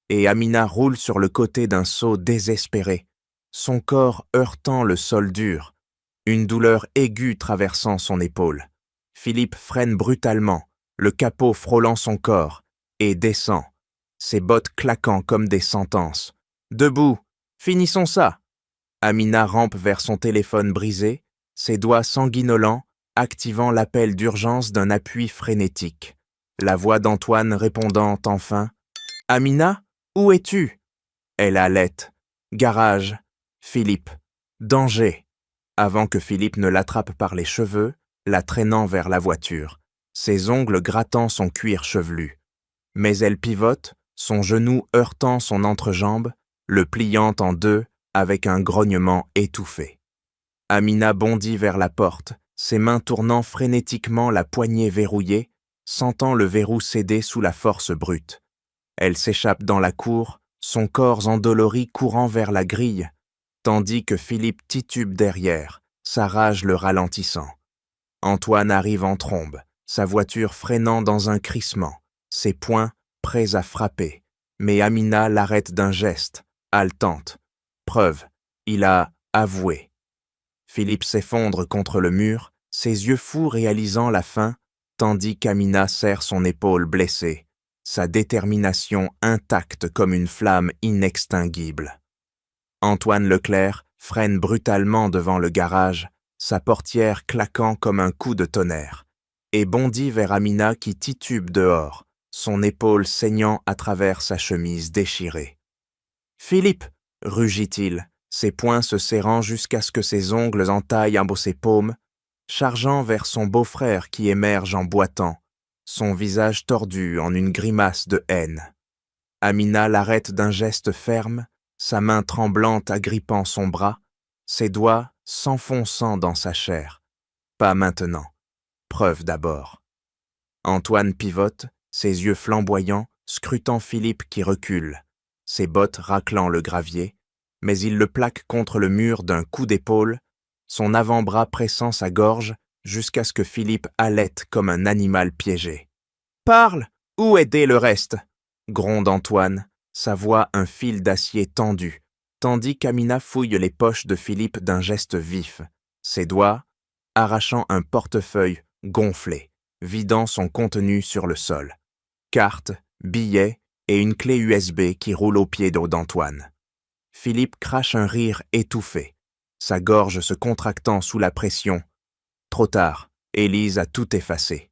et Amina roule sur le côté d'un saut désespéré, son corps heurtant le sol dur, une douleur aiguë traversant son épaule. Philippe freine brutalement, le capot frôlant son corps, et descend, ses bottes claquant comme des sentences. « Debout, finissons ça !» Amina rampe vers son téléphone brisé, ses doigts sanguinolents, activant l'appel d'urgence d'un appui frénétique. La voix d'Antoine répondant enfin « Amina, où es-tu » Elle halète. Garage. Philippe. Danger. Avant que Philippe ne l'attrape par les cheveux, la traînant vers la voiture, ses ongles grattant son cuir chevelu. Mais elle pivote, son genou heurtant son entrejambe, le pliant en deux avec un grognement étouffé. Amina bondit vers la porte, ses mains tournant frénétiquement la poignée verrouillée, sentant le verrou céder sous la force brute. Elle s'échappe dans la cour, son corps endolori courant vers la grille, tandis que Philippe titube derrière, sa rage le ralentissant. Antoine arrive en trombe, sa voiture freinant dans un crissement, ses poings prêts à frapper, mais Amina l'arrête d'un geste, haletante. Preuve, il a avoué. Philippe s'effondre contre le mur, ses yeux fous réalisant la fin, tandis qu'Amina serre son épaule blessée, sa détermination intacte comme une flamme inextinguible. Antoine Leclerc freine brutalement devant le garage, sa portière claquant comme un coup de tonnerre, et bondit vers Amina qui titube dehors, son épaule saignant à travers sa chemise déchirée. « Philippe !» rugit-il, ses poings se serrant jusqu'à ce que ses ongles entaillent ses paumes, chargeant vers son beau-frère qui émerge en boitant, son visage tordu en une grimace de haine. Amina l'arrête d'un geste ferme, sa main tremblante agrippant son bras, ses doigts s'enfonçant dans sa chair. Pas maintenant. Preuve d'abord. Antoine pivote, ses yeux flamboyants, scrutant Philippe qui recule, ses bottes raclant le gravier, mais il le plaque contre le mur d'un coup d'épaule, son avant-bras pressant sa gorge jusqu'à ce que Philippe halète comme un animal piégé. « Parle! Où est le reste ?» gronde Antoine, sa voix un fil d'acier tendu, tandis qu'Amina fouille les poches de Philippe d'un geste vif, ses doigts arrachant un portefeuille gonflé, vidant son contenu sur le sol. Cartes, billets et une clé USB qui roule au pied d'Antoine. Philippe crache un rire étouffé, sa gorge se contractant sous la pression. Trop tard, Élise a tout effacé.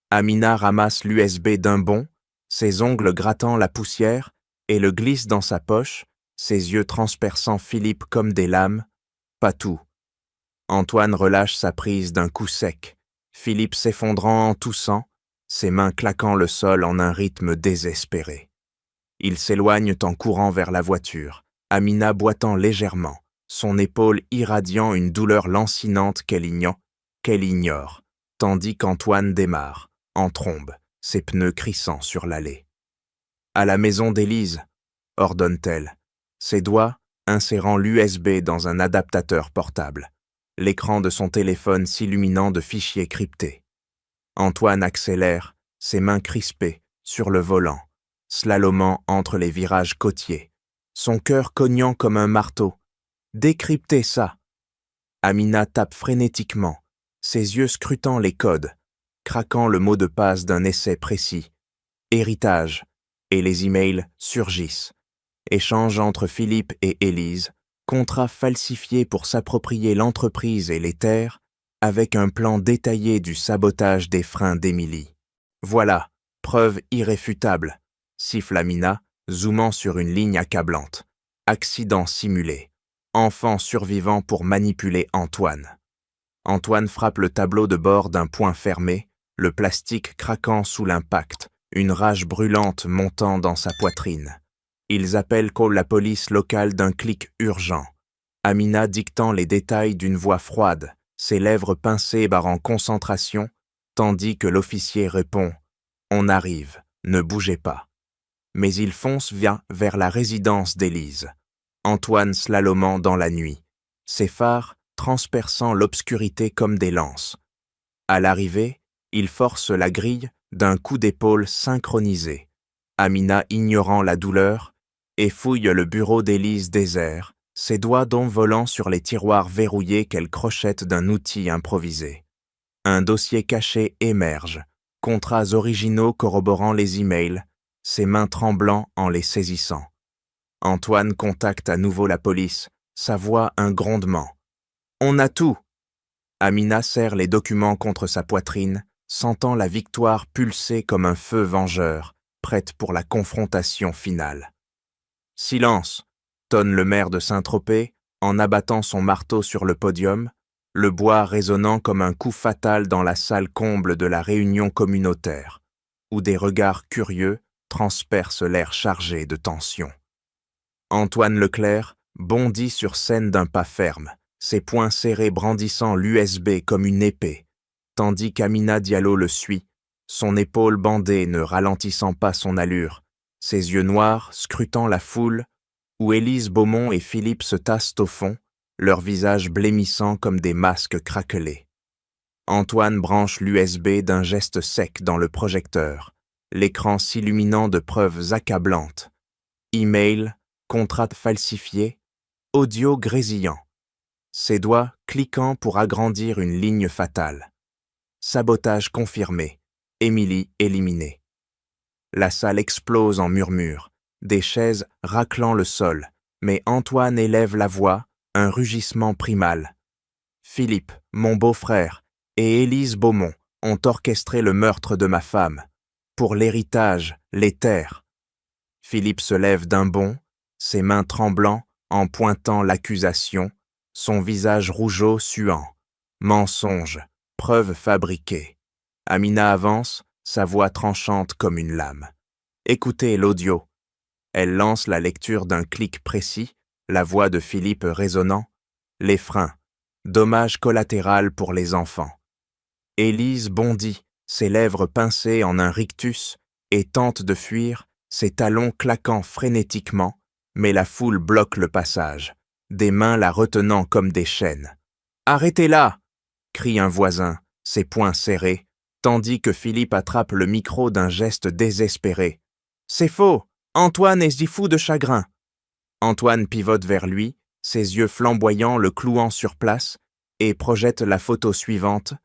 Amina ramasse l'USB d'un bond, ses ongles grattant la poussière, et le glisse dans sa poche, ses yeux transperçant Philippe comme des lames. Pas tout. Antoine relâche sa prise d'un coup sec, Philippe s'effondrant en toussant, ses mains claquant le sol en un rythme désespéré. Ils s'éloignent en courant vers la voiture, Amina boitant légèrement, son épaule irradiant une douleur lancinante qu'elle ignore, tandis qu'Antoine démarre, en trombe, ses pneus crissant sur l'allée. « À la maison d'Élise » ordonne-t-elle, ses doigts insérant l'USB dans un adaptateur portable, l'écran de son téléphone s'illuminant de fichiers cryptés. Antoine accélère, ses mains crispées, sur le volant, slalomant entre les virages côtiers, son cœur cognant comme un marteau. « Décryptez ça !» Amina tape frénétiquement, ses yeux scrutant les codes, craquant le mot de passe d'un essai précis. Héritage, et les emails surgissent. Échange entre Philippe et Élise, contrat falsifié pour s'approprier l'entreprise et les terres, avec un plan détaillé du sabotage des freins d'Émilie. Voilà, preuve irréfutable, siffle Amina, zoomant sur une ligne accablante. Accident simulé. Enfant survivant pour manipuler Antoine. Antoine frappe le tableau de bord d'un poing fermé, le plastique craquant sous l'impact, une rage brûlante montant dans sa poitrine. Ils appellent la police locale d'un clic urgent. Amina dictant les détails d'une voix froide, ses lèvres pincées barrant concentration, tandis que l'officier répond « On arrive, ne bougez pas ». Mais il fonce vers la résidence d'Élise. Antoine slalomant dans la nuit, ses phares transperçant l'obscurité comme des lances. À l'arrivée, il force la grille d'un coup d'épaule synchronisé, Amina ignorant la douleur, et fouille le bureau d'Élise désert, ses doigts volant sur les tiroirs verrouillés qu'elle crochette d'un outil improvisé. Un dossier caché émerge, contrats originaux corroborant les emails, ses mains tremblant en les saisissant. Antoine contacte à nouveau la police, sa voix un grondement. « On a tout !» Amina serre les documents contre sa poitrine, sentant la victoire pulser comme un feu vengeur, prête pour la confrontation finale. « Silence !» tonne le maire de Saint-Tropez en abattant son marteau sur le podium, le bois résonnant comme un coup fatal dans la salle comble de la réunion communautaire, où des regards curieux transpercent l'air chargé de tension. Antoine Leclerc bondit sur scène d'un pas ferme, ses poings serrés brandissant l'USB comme une épée, tandis qu'Amina Diallo le suit, son épaule bandée ne ralentissant pas son allure, ses yeux noirs scrutant la foule, où Élise Beaumont et Philippe se tassent au fond, leurs visages blêmissants comme des masques craquelés. Antoine branche l'USB d'un geste sec dans le projecteur, l'écran s'illuminant de preuves accablantes. Email, contrat falsifié, audio grésillant. Ses doigts cliquant pour agrandir une ligne fatale. Sabotage confirmé. Émilie éliminée. La salle explose en murmures, des chaises raclant le sol, mais Antoine élève la voix, un rugissement primal. Philippe, mon beau-frère, et Élise Beaumont ont orchestré le meurtre de ma femme. Pour l'héritage, les terres. Philippe se lève d'un bond, ses mains tremblant en pointant l'accusation, son visage rougeau suant. Mensonge, preuve fabriquée. Amina avance, sa voix tranchante comme une lame. Écoutez l'audio. Elle lance la lecture d'un clic précis, la voix de Philippe résonnant. Les freins. Dommage collatéral pour les enfants. Élise bondit, ses lèvres pincées en un rictus, et tente de fuir, ses talons claquant frénétiquement, mais la foule bloque le passage, des mains la retenant comme des chaînes. « Arrêtez-la !» crie un voisin, ses poings serrés, tandis que Philippe attrape le micro d'un geste désespéré. « C'est faux! Antoine est si fou de chagrin !» Antoine pivote vers lui, ses yeux flamboyants le clouant sur place, et projette la photo suivante,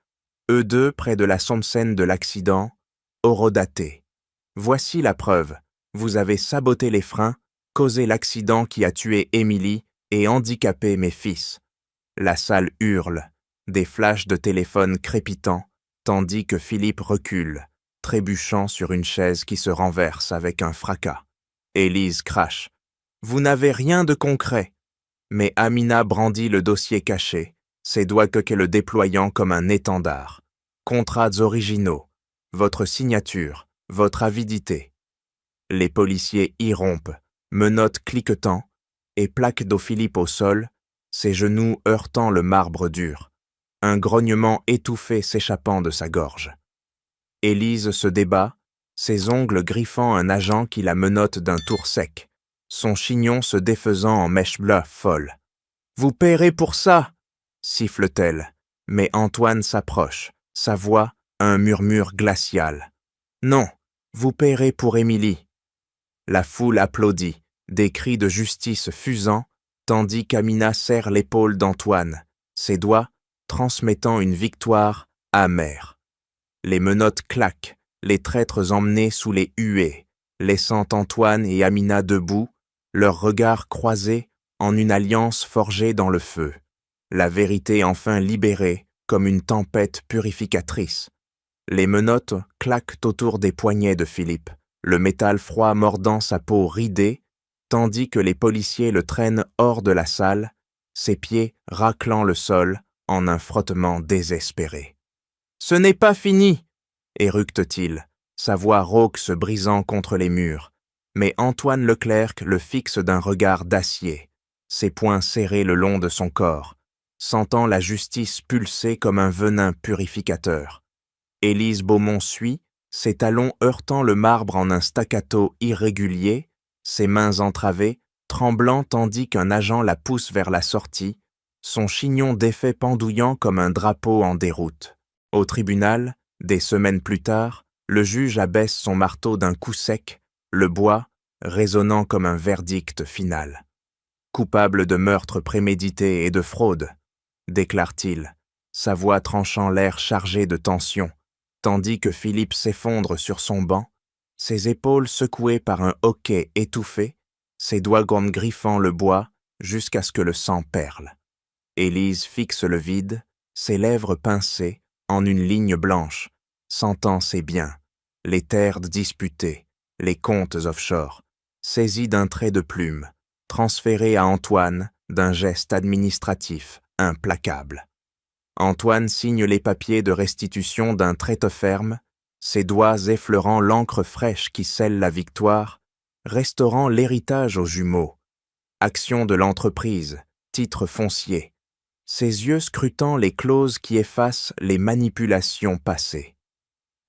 eux deux près de la sombre scène de l'accident, horodaté. Voici la preuve. Vous avez saboté les freins, causé l'accident qui a tué Émilie et handicapé mes fils. La salle hurle, des flashs de téléphone crépitant, tandis que Philippe recule, trébuchant sur une chaise qui se renverse avec un fracas. Élise crache. Vous n'avez rien de concret. Mais Amina brandit le dossier caché, ses doigts le déployant comme un étendard. Contrats originaux, votre signature, votre avidité. Les policiers irrompent, menottes cliquetant, et plaquent Philippe au sol, ses genoux heurtant le marbre dur, un grognement étouffé s'échappant de sa gorge. Élise se débat, ses ongles griffant un agent qui la menotte d'un tour sec, son chignon se défaisant en mèche bleue folle. « Vous paierez pour ça !» siffle-t-elle, mais Antoine s'approche, sa voix un murmure glacial. « Non, vous paierez pour Émilie !» La foule applaudit, des cris de justice fusant, tandis qu'Amina serre l'épaule d'Antoine, ses doigts transmettant une victoire amère. Les menottes claquent, les traîtres emmenés sous les huées, laissant Antoine et Amina debout, leurs regards croisés en une alliance forgée dans le feu. La vérité enfin libérée comme une tempête purificatrice. Les menottes claquent autour des poignets de Philippe, le métal froid mordant sa peau ridée, tandis que les policiers le traînent hors de la salle, ses pieds raclant le sol en un frottement désespéré. « Ce n'est pas fini !» éructe-t-il, sa voix rauque se brisant contre les murs. Mais Antoine Leclerc le fixe d'un regard d'acier, ses poings serrés le long de son corps, sentant la justice pulser comme un venin purificateur. Élise Beaumont suit, ses talons heurtant le marbre en un staccato irrégulier, ses mains entravées, tremblant tandis qu'un agent la pousse vers la sortie, son chignon défait pendouillant comme un drapeau en déroute. Au tribunal, des semaines plus tard, le juge abaisse son marteau d'un coup sec, le bois résonnant comme un verdict final. Coupable de meurtre prémédité et de fraude, déclare-t-il, sa voix tranchant l'air chargé de tension, tandis que Philippe s'effondre sur son banc, ses épaules secouées par un hoquet étouffé, ses doigts griffant le bois, jusqu'à ce que le sang perle. Élise fixe le vide, ses lèvres pincées, en une ligne blanche, sentant ses biens, les terres disputées, les comptes offshore, saisis d'un trait de plume, transférés à Antoine d'un geste administratif implacable. Antoine signe les papiers de restitution d'un trait ferme, ses doigts effleurant l'encre fraîche qui scelle la victoire, restaurant l'héritage aux jumeaux. Action de l'entreprise, titre foncier. Ses yeux scrutant les clauses qui effacent les manipulations passées.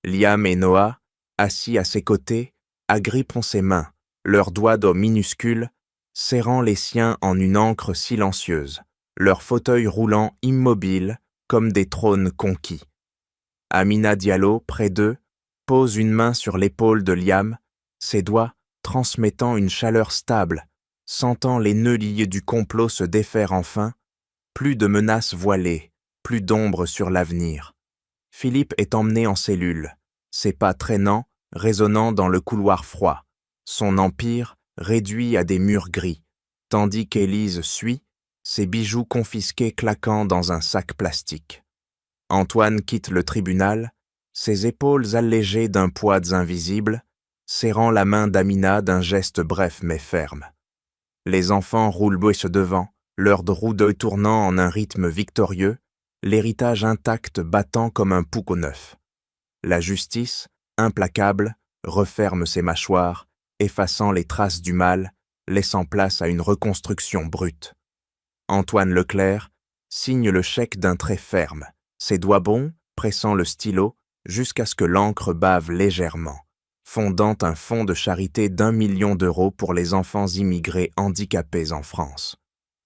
Liam et Noah, assis à ses côtés, agrippent ses mains, leurs doigts d'eau minuscules, serrant les siens en une encre silencieuse, leurs fauteuils roulants immobiles comme des trônes conquis. Amina Diallo, près d'eux, pose une main sur l'épaule de Liam, ses doigts transmettant une chaleur stable, sentant les nœuds liés du complot se défaire enfin, plus de menaces voilées, plus d'ombre sur l'avenir. Philippe est emmené en cellule, ses pas traînants, résonnant dans le couloir froid, son empire réduit à des murs gris, tandis qu'Élise suit, ses bijoux confisqués claquant dans un sac plastique. Antoine quitte le tribunal, ses épaules allégées d'un poids invisible, serrant la main d'Amina d'un geste bref mais ferme. Les enfants roulent devant, leurs roues d'œil tournant en un rythme victorieux, l'héritage intact battant comme un pouco neuf. La justice, implacable, referme ses mâchoires, effaçant les traces du mal, laissant place à une reconstruction brute. Antoine Leclerc signe le chèque d'un trait ferme, ses doigts bons, pressant le stylo, jusqu'à ce que l'encre bave légèrement, fondant un fonds de charité d'1 million d'euros pour les enfants immigrés handicapés en France.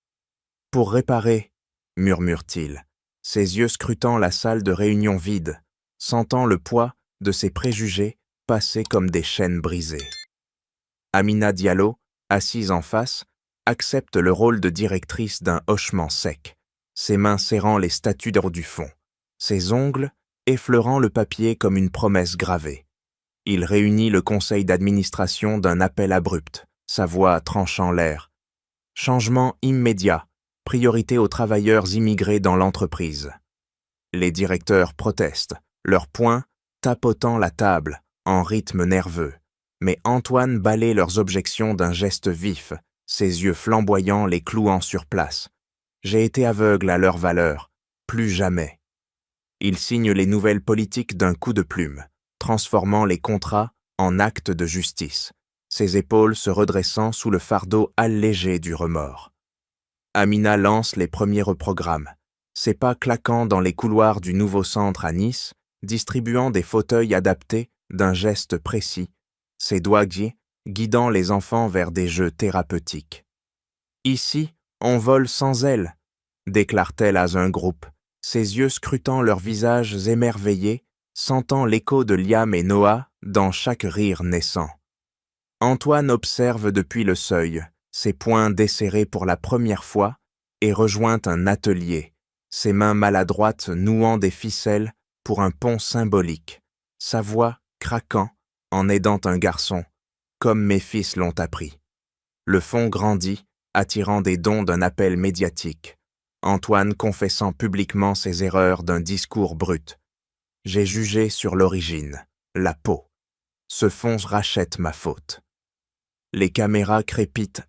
« Pour réparer », murmure-t-il, ses yeux scrutant la salle de réunion vide, sentant le poids de ses préjugés passer comme des chaînes brisées. Amina Diallo, assise en face, accepte le rôle de directrice d'un hochement sec, ses mains serrant les statuts du fond, ses ongles effleurant le papier comme une promesse gravée. Il réunit le conseil d'administration d'un appel abrupt, sa voix tranchant l'air. Changement immédiat, priorité aux travailleurs immigrés dans l'entreprise. Les directeurs protestent, leurs poings tapotant la table, en rythme nerveux. Mais Antoine balaie leurs objections d'un geste vif, ses yeux flamboyants les clouant sur place. J'ai été aveugle à leur valeur, plus jamais. Il signe les nouvelles politiques d'un coup de plume, transformant les contrats en actes de justice, ses épaules se redressant sous le fardeau allégé du remords. Amina lance les premiers programmes, ses pas claquant dans les couloirs du nouveau centre à Nice, distribuant des fauteuils adaptés d'un geste précis, ses doigts guidant les enfants vers des jeux thérapeutiques. « Ici, on vole sans aile », déclare-t-elle à un groupe, ses yeux scrutant leurs visages émerveillés, sentant l'écho de Liam et Noah dans chaque rire naissant. Antoine observe depuis le seuil, ses poings desserrés pour la première fois, et rejoint un atelier, ses mains maladroites nouant des ficelles pour un pont symbolique, sa voix craquant en aidant un garçon, comme mes fils l'ont appris. Le fonds grandit, attirant des dons d'un appel médiatique. Antoine confessant publiquement ses erreurs d'un discours brut. J'ai jugé sur l'origine, la peau. Ce fonds rachète ma faute. Les caméras crépitent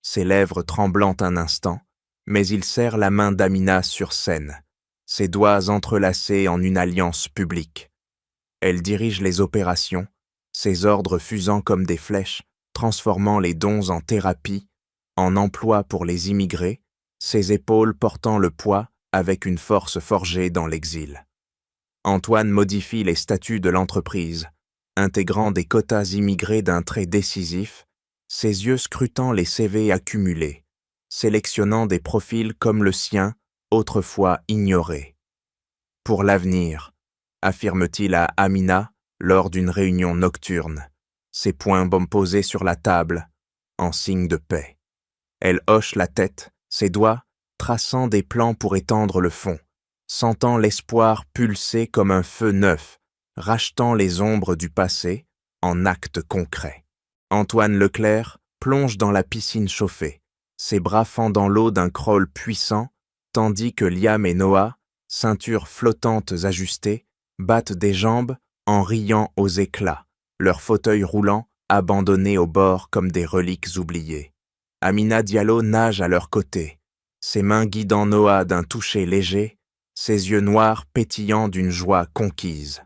ses lèvres tremblant un instant, mais il serre la main d'Amina sur scène, ses doigts entrelacés en une alliance publique. Elle dirige les opérations, ses ordres fusant comme des flèches, transformant les dons en thérapie, en emploi pour les immigrés, ses épaules portant le poids avec une force forgée dans l'exil. Antoine modifie les statuts de l'entreprise, intégrant des quotas immigrés d'un trait décisif, ses yeux scrutant les CV accumulés, sélectionnant des profils comme le sien, autrefois ignorés. Pour l'avenir, affirme-t-il à Amina lors d'une réunion nocturne, ses poings posés sur la table, en signe de paix. Elle hoche la tête, ses doigts traçant des plans pour étendre le fond, sentant l'espoir pulser comme un feu neuf, rachetant les ombres du passé en actes concrets. Antoine Leclerc plonge dans la piscine chauffée, ses bras fendant l'eau d'un crawl puissant, tandis que Liam et Noah, ceintures flottantes ajustées, battent des jambes en riant aux éclats, leurs fauteuils roulants abandonnés au bord comme des reliques oubliées. Amina Diallo nage à leur côté, ses mains guidant Noah d'un toucher léger, ses yeux noirs pétillants d'une joie conquise.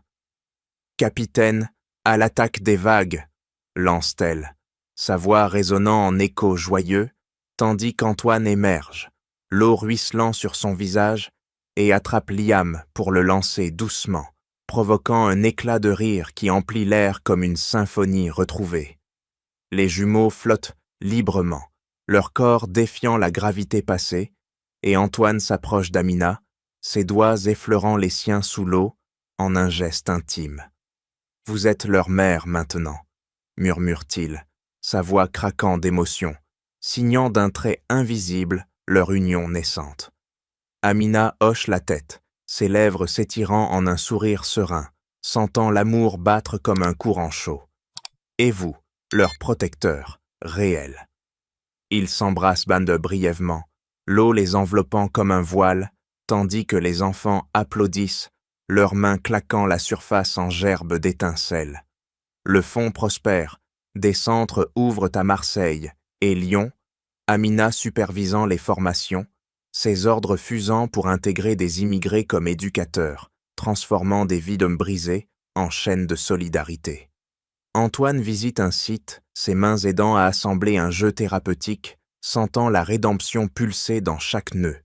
« Capitaine, à l'attaque des vagues !» lance-t-elle, sa voix résonnant en écho joyeux, tandis qu'Antoine émerge, l'eau ruisselant sur son visage, et attrape Liam pour le lancer doucement, provoquant un éclat de rire qui emplit l'air comme une symphonie retrouvée. Les jumeaux flottent librement, leur corps défiant la gravité passée, et Antoine s'approche d'Amina, ses doigts effleurant les siens sous l'eau, en un geste intime. « Vous êtes leur mère maintenant », murmure-t-il, sa voix craquant d'émotion, signant d'un trait invisible leur union naissante. Amina hoche la tête, ses lèvres s'étirant en un sourire serein, sentant l'amour battre comme un courant chaud. Et vous, leur protecteur, réel. Ils s'embrassent brièvement, l'eau les enveloppant comme un voile, tandis que les enfants applaudissent, leurs mains claquant la surface en gerbes d'étincelles. Le fond prospère, des centres ouvrent à Marseille et Lyon, Amina supervisant les formations, ses ordres fusant pour intégrer des immigrés comme éducateurs, transformant des vies d'hommes brisés en chaînes de solidarité. Antoine visite un site, ses mains aidant à assembler un jeu thérapeutique, sentant la rédemption pulser dans chaque nœud.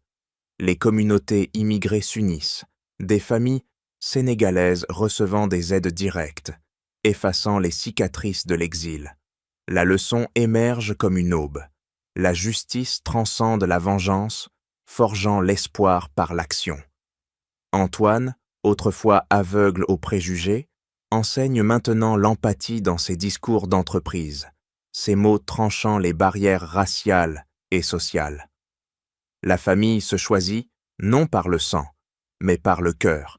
Les communautés immigrées s'unissent, des familles sénégalaises recevant des aides directes, effaçant les cicatrices de l'exil. La leçon émerge comme une aube. La justice transcende la vengeance, forgeant l'espoir par l'action. Antoine, autrefois aveugle aux préjugés, enseigne maintenant l'empathie dans ses discours d'entreprise, ses mots tranchant les barrières raciales et sociales. La famille se choisit non par le sang, mais par le cœur,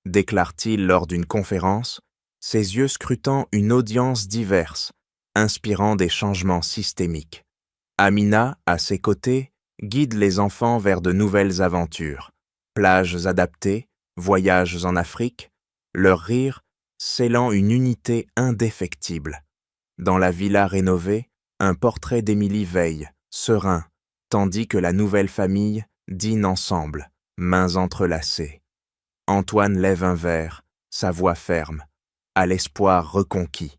déclare-t-il lors d'une conférence, ses yeux scrutant une audience diverse, inspirant des changements systémiques. Amina, à ses côtés, guide les enfants vers de nouvelles aventures, plages adaptées, voyages en Afrique, leur rire scellant une unité indéfectible. Dans la villa rénovée, un portrait d'Émilie veille, serein, tandis que la nouvelle famille dîne ensemble, mains entrelacées. Antoine lève un verre, sa voix ferme, à l'espoir reconquis.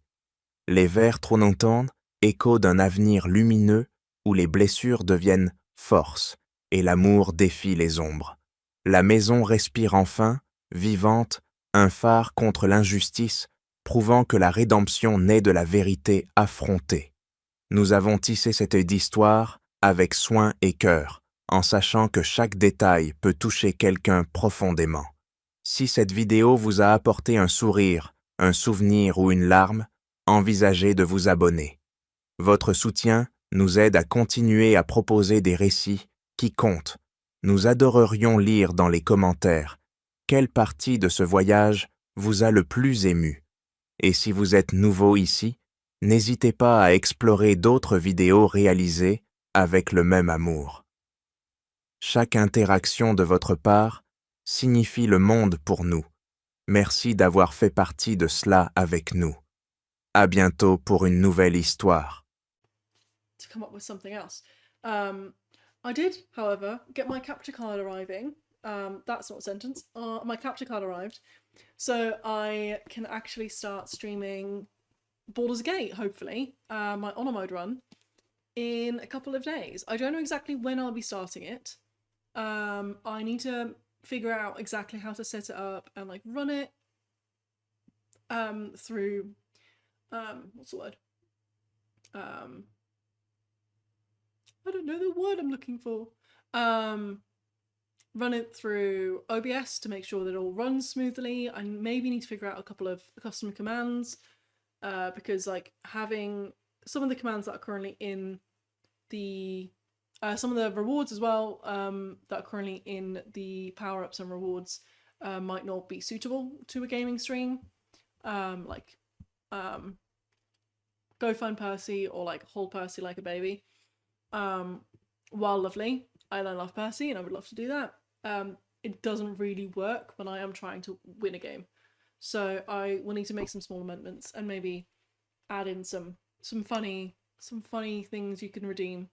Les vers trop longtemps écho d'un avenir lumineux où les blessures deviennent force et l'amour défie les ombres. La maison respire enfin, vivante, un phare contre l'injustice, prouvant que la rédemption naît de la vérité affrontée. Nous avons tissé cette histoire avec soin et cœur, en sachant que chaque détail peut toucher quelqu'un profondément. Si cette vidéo vous a apporté un sourire, un souvenir ou une larme, envisagez de vous abonner. Votre soutien nous aide à continuer à proposer des récits qui comptent. Nous adorerions lire dans les commentaires quelle partie de ce voyage vous a le plus ému. Et si vous êtes nouveau ici, n'hésitez pas à explorer d'autres vidéos réalisées avec le même amour. Chaque interaction de votre part signifie le monde pour nous. Merci d'avoir fait partie de cela avec nous. À bientôt pour une nouvelle histoire. To come up with something else. I did, however, get my capture card arriving. That's not a sentence. My capture card arrived, so I can actually start streaming Baldur's Gate, hopefully, my honor mode run, in a couple of days. I don't know exactly when I'll be starting it. I need to figure out exactly how to set it up and like run it through what's the word? I don't know the word I'm looking for. Run it through OBS to make sure that it all runs smoothly. I maybe need to figure out a couple of custom commands because like having some of the commands that are currently in the some of the rewards as well that are currently in the power-ups and rewards might not be suitable to a gaming stream. Like go find Percy or like hold Percy like a baby. while lovely, I love Percy and I would love to do that. It doesn't really work when I am trying to win a game. So I will need to make some small amendments and maybe add in some funny things you can redeem.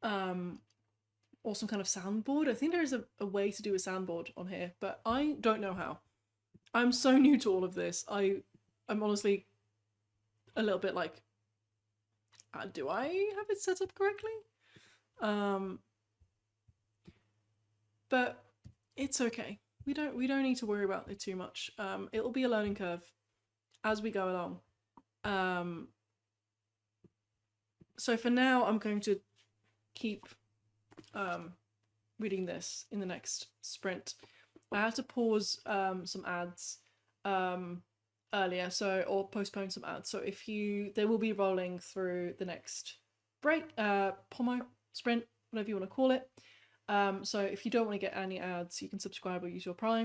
Or some kind of soundboard. I think there is a way to do a soundboard on here, but I don't know how. I'm so new to all of this. I'm honestly a little bit like, do I have it set up correctly? But it's okay. We don't need to worry about it too much. It'll be a learning curve as we go along. So for now, I'm going to keep reading this in the next sprint. I had to pause some ads earlier, or postpone some ads. So they will be rolling through the next break, promo, sprint, whatever you want to call it. So if you don't want to get any ads, you can subscribe or use your Prime.